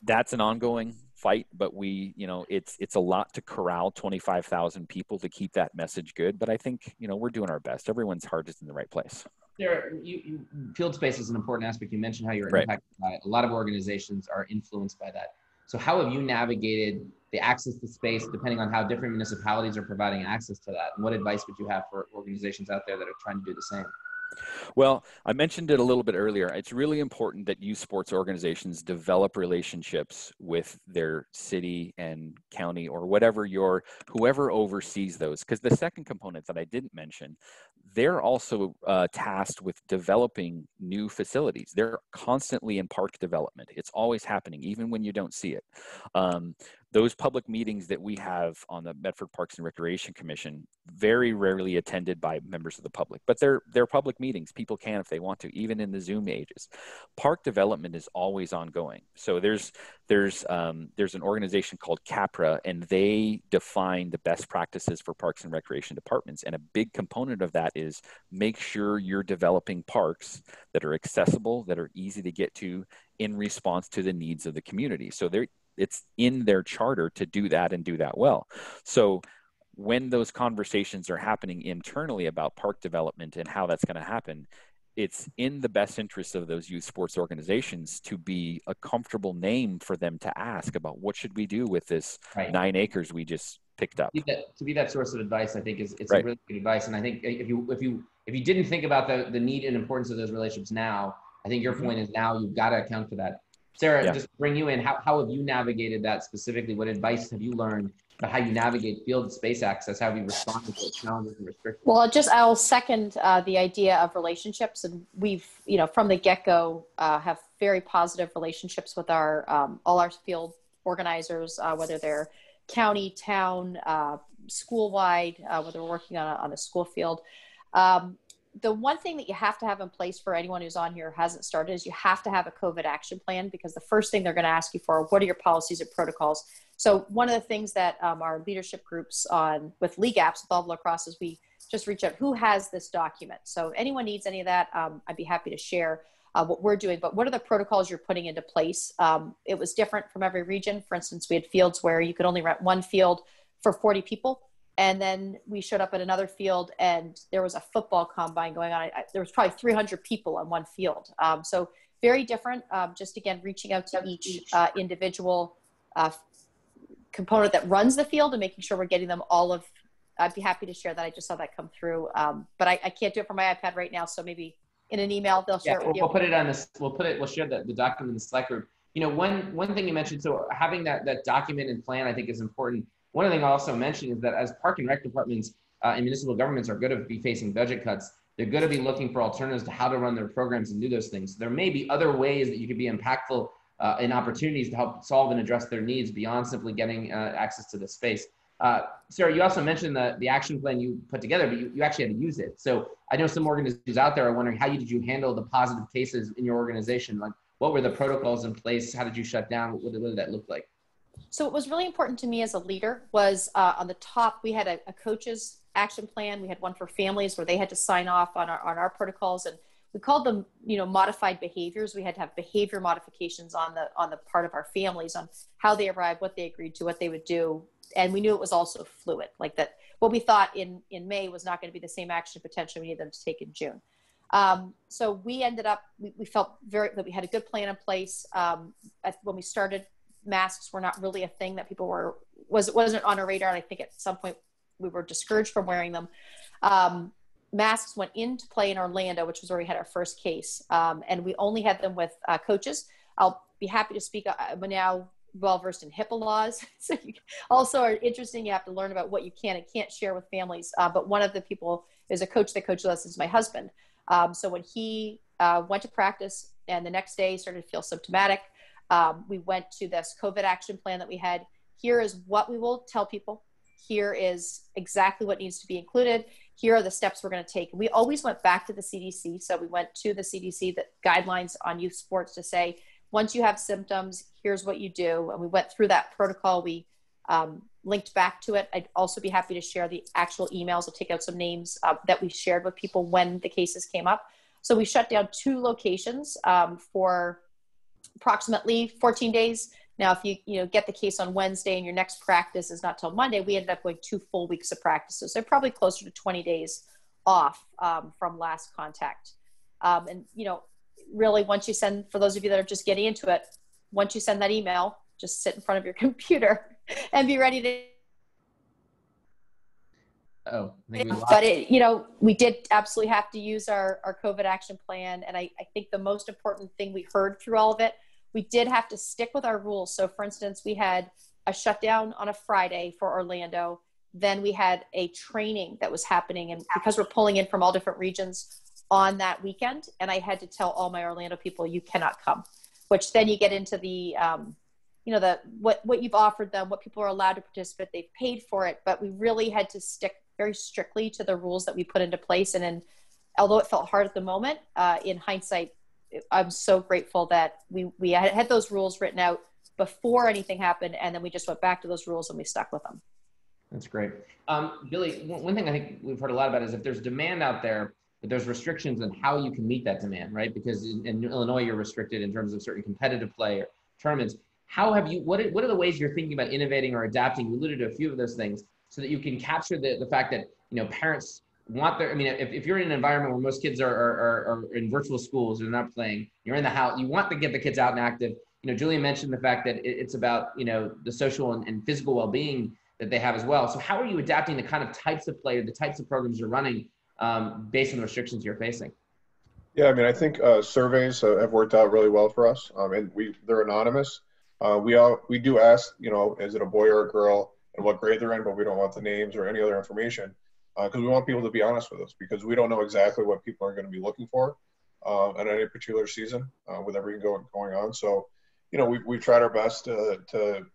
that's an ongoing fight, but it's a lot to corral 25,000 people to keep that message good. But I think, we're doing our best. Everyone's heart is in the right place. Field space is an important aspect. You mentioned how you're right. impacted by it. A lot of organizations are influenced by that. So how have you navigated the access to space, depending on how different municipalities are providing access to that? And what advice would you have for organizations out there that are trying to do the same? Well, I mentioned it a little bit earlier. It's really important that youth sports organizations develop relationships with their city and county or whoever oversees those. Because the second component that I didn't mention, they're also tasked with developing new facilities. They're constantly in park development. It's always happening, even when you don't see it. Those public meetings that we have on the Medford Parks and Recreation Commission, very rarely attended by members of the public, but they're public meetings. People can if they want to, even in the Zoom ages. Park development is always ongoing. So there's an organization called CAPRA, and they define the best practices for parks and recreation departments. And a big component of that is make sure you're developing parks that are accessible, that are easy to get to in response to the needs of the community. So it's in their charter to do that and do that well. So when those conversations are happening internally about park development and how that's going to happen, it's in the best interest of those youth sports organizations to be a comfortable name for them to ask about what should we do with this 9 acres we just picked up. To be that source of advice, I think it's right. a really good advice. And I think if you didn't think about the need and importance of those relationships now, I think your point is now you've got to account for that. Sarah, just bring you in. How have you navigated that specifically? What advice have you learned about how you navigate field space access? How have you responded to challenges and restrictions? Well, I'll second the idea of relationships, and we've, from the get-go, have very positive relationships with our all our field organizers, whether they're county, town, school-wide, whether we're working on a school field. The one thing that you have to have in place for anyone who's on here who hasn't started is you have to have a COVID action plan, because the first thing they're going to ask you for, what are your policies and protocols? So one of the things that our leadership groups with LeagueApps, with all the lacrosse, is we just reach out, who has this document? So if anyone needs any of that, I'd be happy to share what we're doing. But what are the protocols you're putting into place? It was different from every region. For instance, we had fields where you could only rent one field for 40 people. And then we showed up at another field and there was a football combine going on. There was probably 300 people on one field. So very different, just again, reaching out to each individual component that runs the field and making sure we're getting them all of, I'd be happy to share that. I just saw that come through. But I can't do it from my iPad right now. So maybe in an email, they'll share it with you. We'll put it on this, we'll share the document in the Slack group. You know, one thing you mentioned, so having that document and plan, I think is important. One other thing I'll also mention is that as park and rec departments and municipal governments are going to be facing budget cuts, they're going to be looking for alternatives to how to run their programs and do those things. There may be other ways that you could be impactful in opportunities to help solve and address their needs beyond simply getting access to the space. Sarah, you also mentioned the action plan you put together, but you actually had to use it. So I know some organizations out there are wondering, how did you handle the positive cases in your organization? Like, what were the protocols in place? How did you shut down? What did that look like? So what was really important to me as a leader was on the top, we had a coach's action plan. We had one for families where they had to sign off on our protocols, and we called them, modified behaviors. We had to have behavior modifications on the part of our families on how they arrived, what they agreed to, what they would do. And we knew it was also fluid, like that what we thought in May was not going to be the same action potential we needed them to take in June. So we ended up, we felt that we had a good plan in place. When we started, masks were not really a thing that people wasn't on our radar. And I think at some point we were discouraged from wearing them. Masks went into play in Orlando, which was where we had our first case. And we only had them with coaches. I'll be happy to speak. I'm now well-versed in HIPAA laws. So you also are interesting. You have to learn about what you can and can't share with families. But one of the people is a coach that coaches us is my husband. So when he went to practice and the next day started to feel symptomatic, we went to this COVID action plan that we had. Here is what we will tell people. Here is exactly what needs to be included. Here are the steps we're going to take. We always went back to the CDC. So we went to the CDC, the guidelines on youth sports, to say, once you have symptoms, here's what you do. And we went through that protocol. We linked back to it. I'd also be happy to share the actual emails. I'll take out some names that we shared with people when the cases came up. So we shut down 2 locations for approximately 14 days. Now, if you get the case on Wednesday and your next practice is not till Monday, we ended up going 2 full weeks of practices. So probably closer to 20 days off from last contact. And, really, once you send, for those of you that are just getting into it, once you send that email, just sit in front of your computer and be ready to. Oh, but we did absolutely have to use our COVID action plan. And I think the most important thing we heard through all of it, we did have to stick with our rules. So for instance, we had a shutdown on a Friday for Orlando. Then we had a training that was happening. And because we're pulling in from all different regions on that weekend, and I had to tell all my Orlando people, you cannot come, which then you get into the, what you've offered them, what people are allowed to participate, they've paid for it, but we really had to stick very strictly to the rules that we put into place. And although it felt hard at the moment, in hindsight, I'm so grateful that we had those rules written out before anything happened. And then we just went back to those rules and we stuck with them. That's great. Billy, one thing I think we've heard a lot about is if there's demand out there, but there's restrictions on how you can meet that demand, right? Because in Illinois, you're restricted in terms of certain competitive play or tournaments. What are the ways you're thinking about innovating or adapting? You alluded to a few of those things so that you can capture the fact that, parents want if you're in an environment where most kids are in virtual schools, they're not playing, you're in the house, you want to get the kids out and active. Julian mentioned the fact that it's about, the social and physical well-being that they have as well. So how are you adapting the kind of types of play or the types of programs you're running based on the restrictions you're facing? Yeah, I think surveys have worked out really well for us, and they're anonymous. We do ask, is it a boy or a girl and what grade they're in, but we don't want the names or any other information because we want people to be honest with us because we don't know exactly what people are going to be looking for at any particular season with everything going on. So, we've tried our best to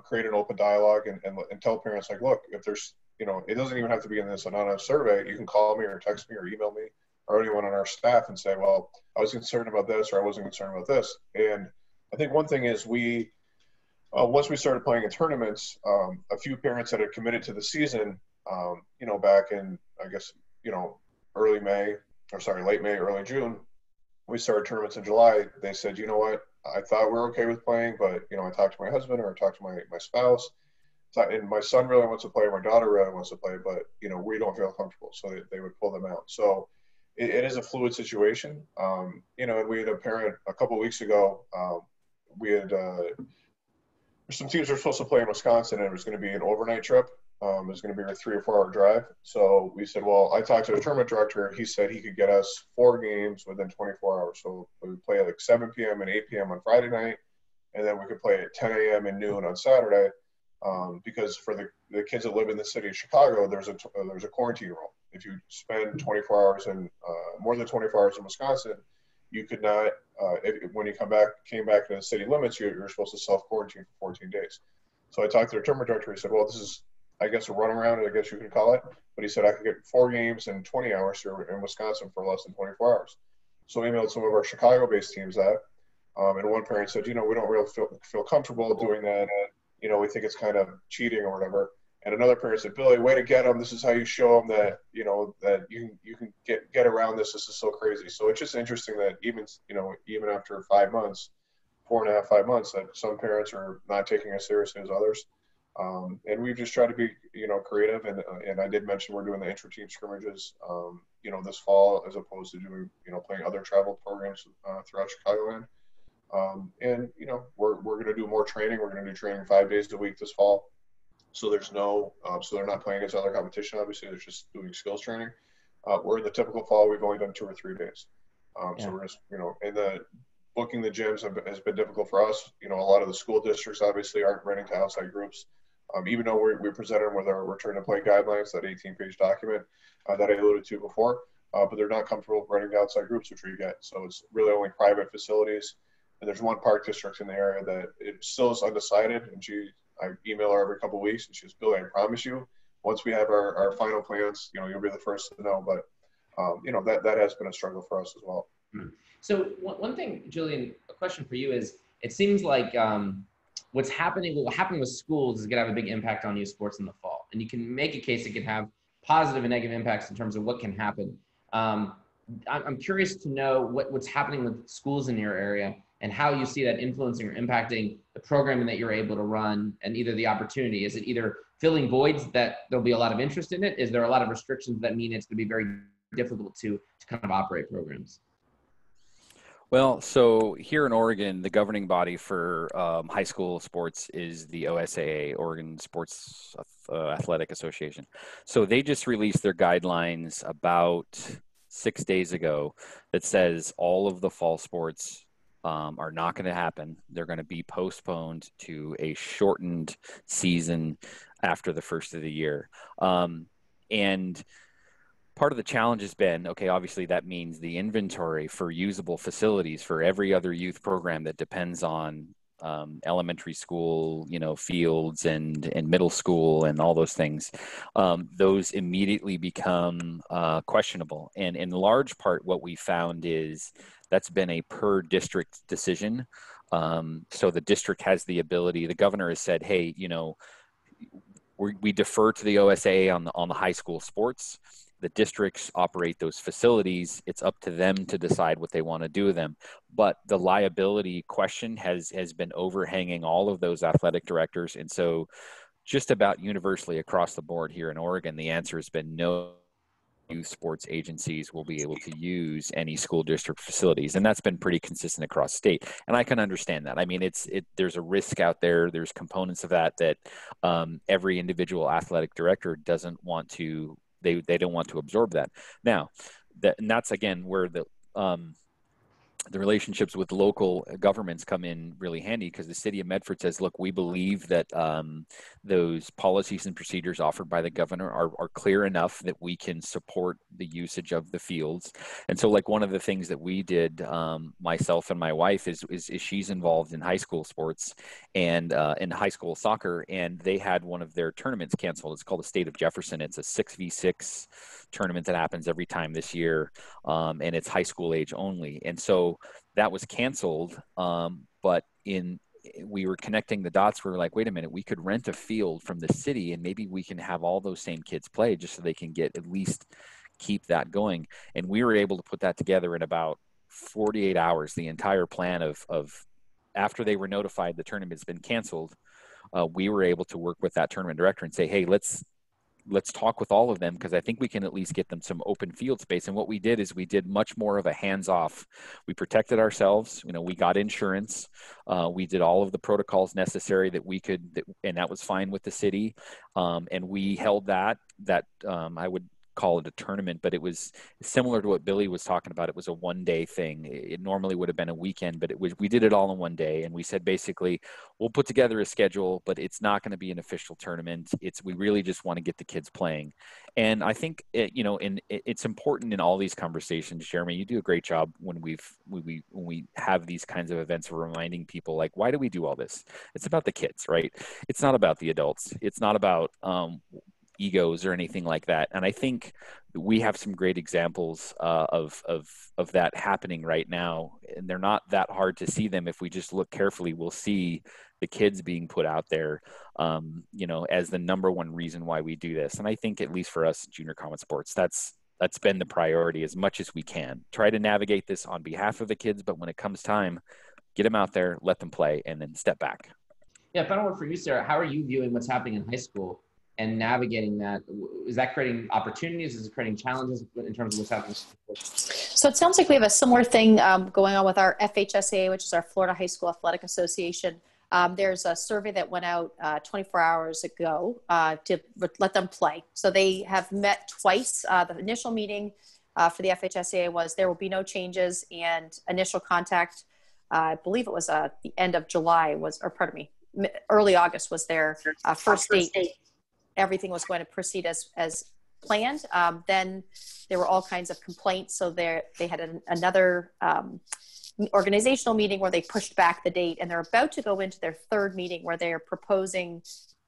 create an open dialogue and tell parents, like, look, if there's, it doesn't even have to be in this anonymous survey. You can call me or text me or email me or anyone on our staff and say, well, I was concerned about this or I wasn't concerned about this. And I think one thing is once we started playing in tournaments, a few parents that had committed to the season, back in, I guess, late May, early June, we started tournaments in July. They said, you know what, I thought we were okay with playing, but, I talked to my husband or I talked to my spouse, and my son really wants to play, my daughter really wants to play, but, we don't feel comfortable. So they would pull them out. So it is a fluid situation. And we had a parent a couple of weeks ago, we had some teams are supposed to play in Wisconsin, and it was going to be an overnight trip. It was going to be a 3 or 4 hour drive. So we said, well, I talked to the tournament director. He said he could get us 4 games within 24 hours. So we would play at like 7 p.m. and 8 p.m. on Friday night, and then we could play at 10 a.m. and noon on Saturday. Because for the kids that live in the city of Chicago, there's a quarantine rule. If you spend 24 hours in more than 24 hours in Wisconsin, you could not. When you came back to the city limits, you're supposed to self-quarantine for 14 days. So I talked to the tournament director. He said, well, this is, I guess, a runaround, I guess you could call it. But he said I could get 4 games in 20 hours here in Wisconsin for less than 24 hours. So I emailed some of our Chicago-based teams that. And one parent said, we don't really feel comfortable doing that. We think it's kind of cheating or whatever. And another parent said, Billy, way to get them. This is how you show them that, that you can get around this. This is so crazy. So it's just interesting that even after 5 months, 4.5, 5 months, that some parents are not taking as seriously as others. And we've just tried to be, creative. And I did mention we're doing the intra-team scrimmages, this fall, as opposed to doing, playing other travel programs throughout Chicagoland. And we're going to do more training. We're going to do training 5 days a week this fall. So there's no, so they're not playing against other competition. Obviously, they're just doing skills training. Where in the typical fall, we've only done 2 or 3 days. So we're just, and booking the gyms has been difficult for us. A lot of the school districts obviously aren't renting to outside groups. Even though we presented them with our return to play guidelines, that 18-page document that I alluded to before, but they're not comfortable renting to outside groups, which we get. So it's really only private facilities. And there's one park district in the area that it still is undecided. And I email her every couple of weeks, and she goes, Billy, I promise you, once we have our final plans, you'll be the first to know. But, that has been a struggle for us as well. So one thing, Julian, a question for you is, it seems like what happening with schools is going to have a big impact on youth sports in the fall. And you can make a case it can have positive and negative impacts in terms of what can happen. I'm curious to know what's happening with schools in your area and how you see that influencing or impacting the programming that you're able to run and either the opportunity. Is it either filling voids that there'll be a lot of interest in it? Is there a lot of restrictions that mean it's going to be very difficult to kind of operate programs? Well, so here in Oregon, the governing body for high school sports is the OSAA, Oregon Sports Athletic Association. So they just released their guidelines about 6 days ago that says all of the fall sports are not going to happen. They're going to be postponed to a shortened season after the first of the year. And part of the challenge has been, okay, obviously that means the inventory for usable facilities for every other youth program that depends on elementary school, fields and middle school and all those things, those immediately become questionable. And in large part, what we found is that's been a per district decision. So the district has the ability, the governor has said, hey, we defer to the OSAA on the high school sports. The districts operate those facilities. It's up to them to decide what they want to do with them. But the liability question has been overhanging all of those athletic directors. And so just about universally across the board here in Oregon, the answer has been no youth sports agencies will be able to use any school district facilities. And that's been pretty consistent across state. And I can understand that. I mean, there's a risk out there. There's components of that every individual athletic director doesn't want to, they don't want to absorb that. Now, and that's again where the relationships with local governments come in really handy, because the city of Medford says, look, we believe that those policies and procedures offered by the governor are clear enough that we can support the usage of the fields. And so like one of the things that we did, myself and my wife, is she's involved in high school sports and in high school soccer, and they had one of their tournaments canceled. It's called the State of Jefferson. It's a 6v6 tournament that happens every time this year, and it's high school age only. And so that was canceled, but we were connecting the dots. We were like, wait a minute, we could rent a field from the city and maybe we can have all those same kids play just so they can at least keep that going. And we were able to put that together in about 48 hours, the entire plan of after they were notified the tournament's been canceled. We were able to work with that tournament director and say, hey, let's let's talk with all of them, because I think we can at least get them some open field space. And what we did is we did much more of a hands-off. We protected ourselves. We got insurance. We did all of the protocols necessary that we could, and that was fine with the city. And we held that I would call it a tournament, but it was similar to what Billy was talking about. It was a one-day thing. It normally would have been a weekend, but we did it all in one day. And we said, basically, we'll put together a schedule, but it's not going to be an official tournament. We really just want to get the kids playing. And I think, it's important in all these conversations. Jeremy, you do a great job when we have these kinds of events, of reminding people, like, why do we do all this? It's about the kids, right? It's not about the adults. It's not about, egos or anything like that. And I think we have some great examples of that happening right now, and they're not that hard to see them. If we just look carefully, we'll see the kids being put out there, as the number one reason why we do this. And I think, at least for us, junior combat sports, that's been the priority as much as we can. Try to navigate this on behalf of the kids, but when it comes time, get them out there, let them play, and then step back. Yeah, final word for you, Sarah. How are you viewing what's happening in high school and navigating that? Is that creating opportunities? Is it creating challenges in terms of what's happening? So it sounds like we have a similar thing going on with our FHSAA, which is our Florida High School Athletic Association. There's a survey that went out 24 hours ago to let them play. So they have met twice. The initial meeting for the FHSAA was there will be no changes, and initial contact, I believe it was the end of July early August was their first date. Everything was going to proceed as planned. Then there were all kinds of complaints. So they had another organizational meeting where they pushed back the date, and they're about to go into their third meeting where they're proposing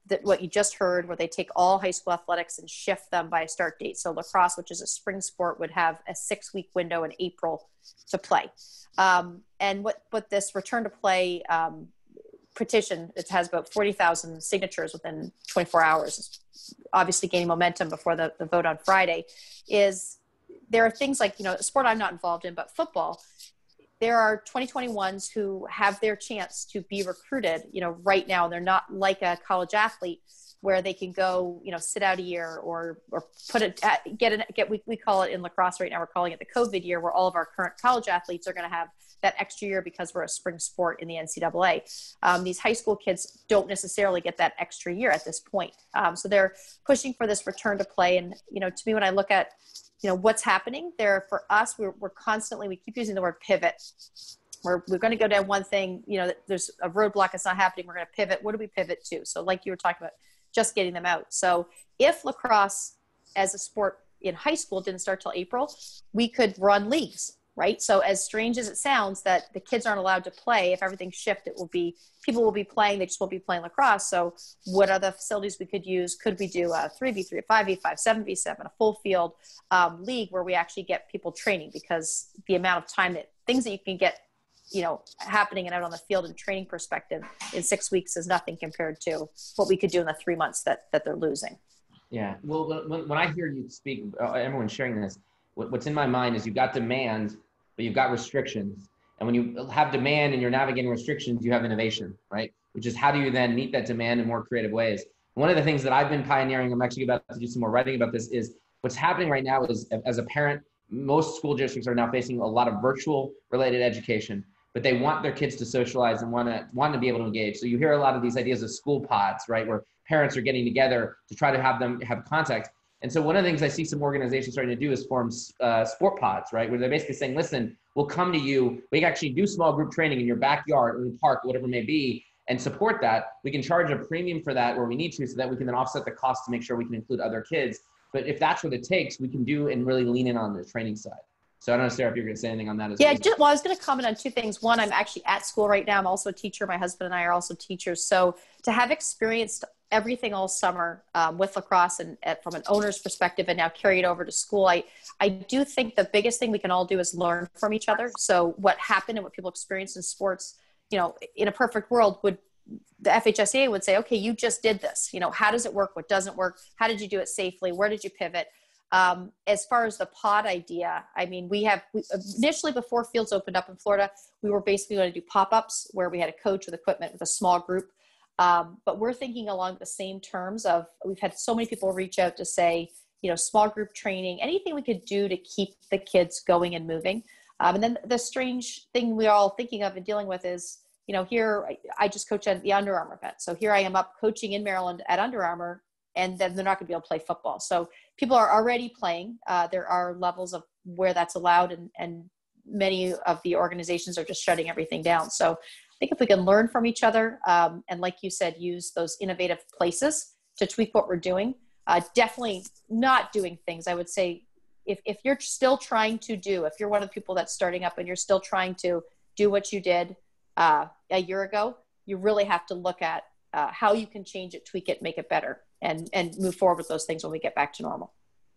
that what you just heard, where they take all high school athletics and shift them by a start date. So lacrosse, which is a spring sport, would have a 6-week window in April to play. And what this return to play petition, it has about 40,000 signatures within 24 hours, obviously gaining momentum before the vote on Friday, is there are things like, a sport I'm not involved in, but football. There are 2021s who have their chance to be recruited, right now. They're not like a college athlete where they can go, sit out a year or we call it in lacrosse right now, we're calling it the COVID year, where all of our current college athletes are going to have that extra year because we're a spring sport in the NCAA. These high school kids don't necessarily get that extra year at this point. So they're pushing for this return to play. And, to me, when I look at, what's happening there for us, we're constantly, we keep using the word pivot. We're going to go down one thing, there's a roadblock that's not happening. We're going to pivot. What do we pivot to? So like you were talking about, just getting them out. So if lacrosse as a sport in high school didn't start till April, we could run leagues, right? So as strange as it sounds that the kids aren't allowed to play, if everything shifts, people will be playing, they just won't be playing lacrosse. So what are the facilities we could use? Could we do a 3v3, a 5v5, 7v7, a full field league where we actually get people training? Because the amount of time things that you can get happening and out on the field and training perspective in 6 weeks is nothing compared to what we could do in the 3 months that they're losing. Yeah. Well, when I hear you speak, everyone's sharing this, what's in my mind is you've got demand, but you've got restrictions. And when you have demand and you're navigating restrictions, you have innovation, right? Which is how do you then meet that demand in more creative ways? One of the things that I've been pioneering, I'm actually about to do some more writing about this, is what's happening right now is, as a parent, most school districts are now facing a lot of virtual related education, but they want their kids to socialize and want to be able to engage. So you hear a lot of these ideas of school pods, right, where parents are getting together to try to have them have contact. And so one of the things I see some organizations starting to do is form sport pods, right, where they're basically saying, listen, we'll come to you. We can actually do small group training in your backyard or in the park, whatever it may be, and support that. We can charge a premium for that where we need to, so that we can then offset the cost to make sure we can include other kids. But if that's what it takes, we can do and really lean in on the training side. So I don't know, Sarah, if you're going to say anything on that as well. Yeah, I was going to comment on two things. One, I'm actually at school right now. I'm also a teacher. My husband and I are also teachers. So to have experienced everything all summer with lacrosse and from an owner's perspective and now carry it over to school, I do think the biggest thing we can all do is learn from each other. So what happened and what people experience in sports, in a perfect world, the FHSAA would say, okay, you just did this. How does it work? What doesn't work? How did you do it safely? Where did you pivot? As far as the pod idea, I mean, we initially, before fields opened up in Florida, we were basically going to do pop-ups where we had a coach with equipment with a small group. But we're thinking along the same terms of, we've had so many people reach out to say, small group training, anything we could do to keep the kids going and moving. And then the strange thing we're all thinking of and dealing with is, here I just coach at the Under Armour event. So here I am up coaching in Maryland at Under Armour, and then they're not going to be able to play football. So people are already playing. There are levels of where that's allowed, and many of the organizations are just shutting everything down. So I think if we can learn from each other, and like you said, use those innovative places to tweak what we're doing, definitely not doing things. I would say if you're still trying to if you're one of the people that's starting up and you're still trying to do what you did a year ago, you really have to look at how you can change it, tweak it, make it better, and move forward with those things when we get back to normal.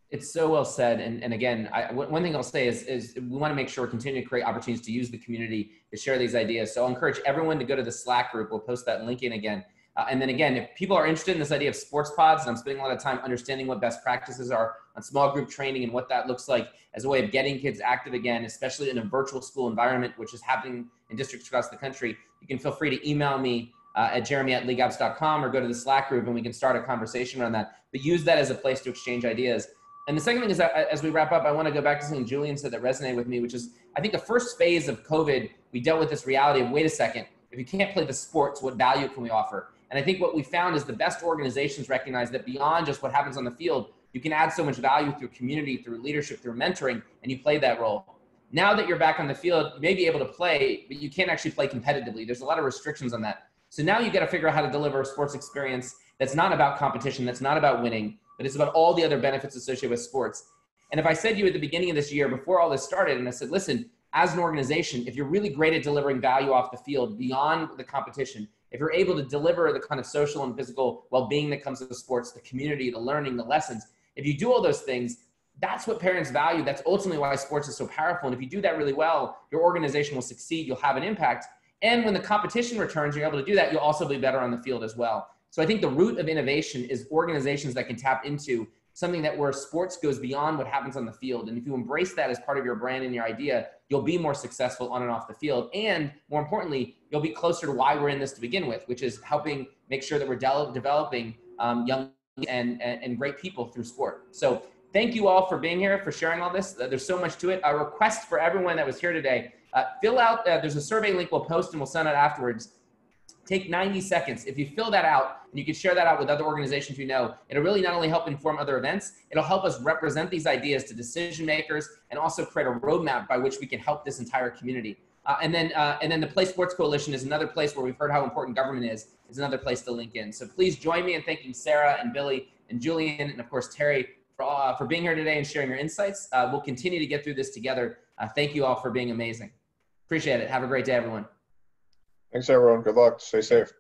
It's so well said. And again, one thing I'll say is we want to make sure we continue to create opportunities to use the community to share these ideas. So I'll encourage everyone to go to the Slack group. We'll post that link in again. And then again, if people are interested in this idea of sports pods, and I'm spending a lot of time understanding what best practices are on small group training and what that looks like as a way of getting kids active again, especially in a virtual school environment, which is happening in districts across the country, you can feel free to email me at jeremy@leagueapps.com or go to the Slack group and we can start a conversation around that. But use that as a place to exchange ideas. And the second thing is that as we wrap up, I want to go back to something Julian said that resonated with me, which is I think the first phase of COVID, we dealt with this reality of, wait a second, if you can't play the sports, what value can we offer? And I think what we found is the best organizations recognize that beyond just what happens on the field, you can add so much value through community, through leadership, through mentoring, and you play that role. Now that you're back on the field, you may be able to play, but you can't actually play competitively. There's a lot of restrictions on that. So now you got to figure out how to deliver a sports experience that's not about competition, that's not about winning, but it's about all the other benefits associated with sports. And if I said to you at the beginning of this year, before all this started, and I said, listen, as an organization, if you're really great at delivering value off the field beyond the competition, if you're able to deliver the kind of social and physical well-being that comes with the sports, the community, the learning, the lessons, if you do all those things, that's what parents value. That's ultimately why sports is so powerful. And if you do that really well, your organization will succeed. You'll have an impact. And when the competition returns, you're able to do that. You'll also be better on the field as well. So I think the root of innovation is organizations that can tap into something that where sports goes beyond what happens on the field. And if you embrace that as part of your brand and your idea, you'll be more successful on and off the field. And more importantly, you'll be closer to why we're in this to begin with, which is helping make sure that we're developing young and great people through sport. So thank you all for being here, for sharing all this. There's so much to it. A request for everyone that was here today, fill out, there's a survey link we'll post and we'll send it afterwards. Take 90 seconds. If you fill that out, and you can share that out with other organizations you know, it'll really not only help inform other events, it'll help us represent these ideas to decision makers and also create a roadmap by which we can help this entire community. And then the Play Sports Coalition is another place where we've heard how important government is. It's another place to link in. So please join me in thanking Sarah and Billy and Julian and of course Terry for being here today and sharing your insights. We'll continue to get through this together. Thank you all for being amazing. Appreciate it. Have a great day, everyone. Thanks, everyone. Good luck. Stay safe.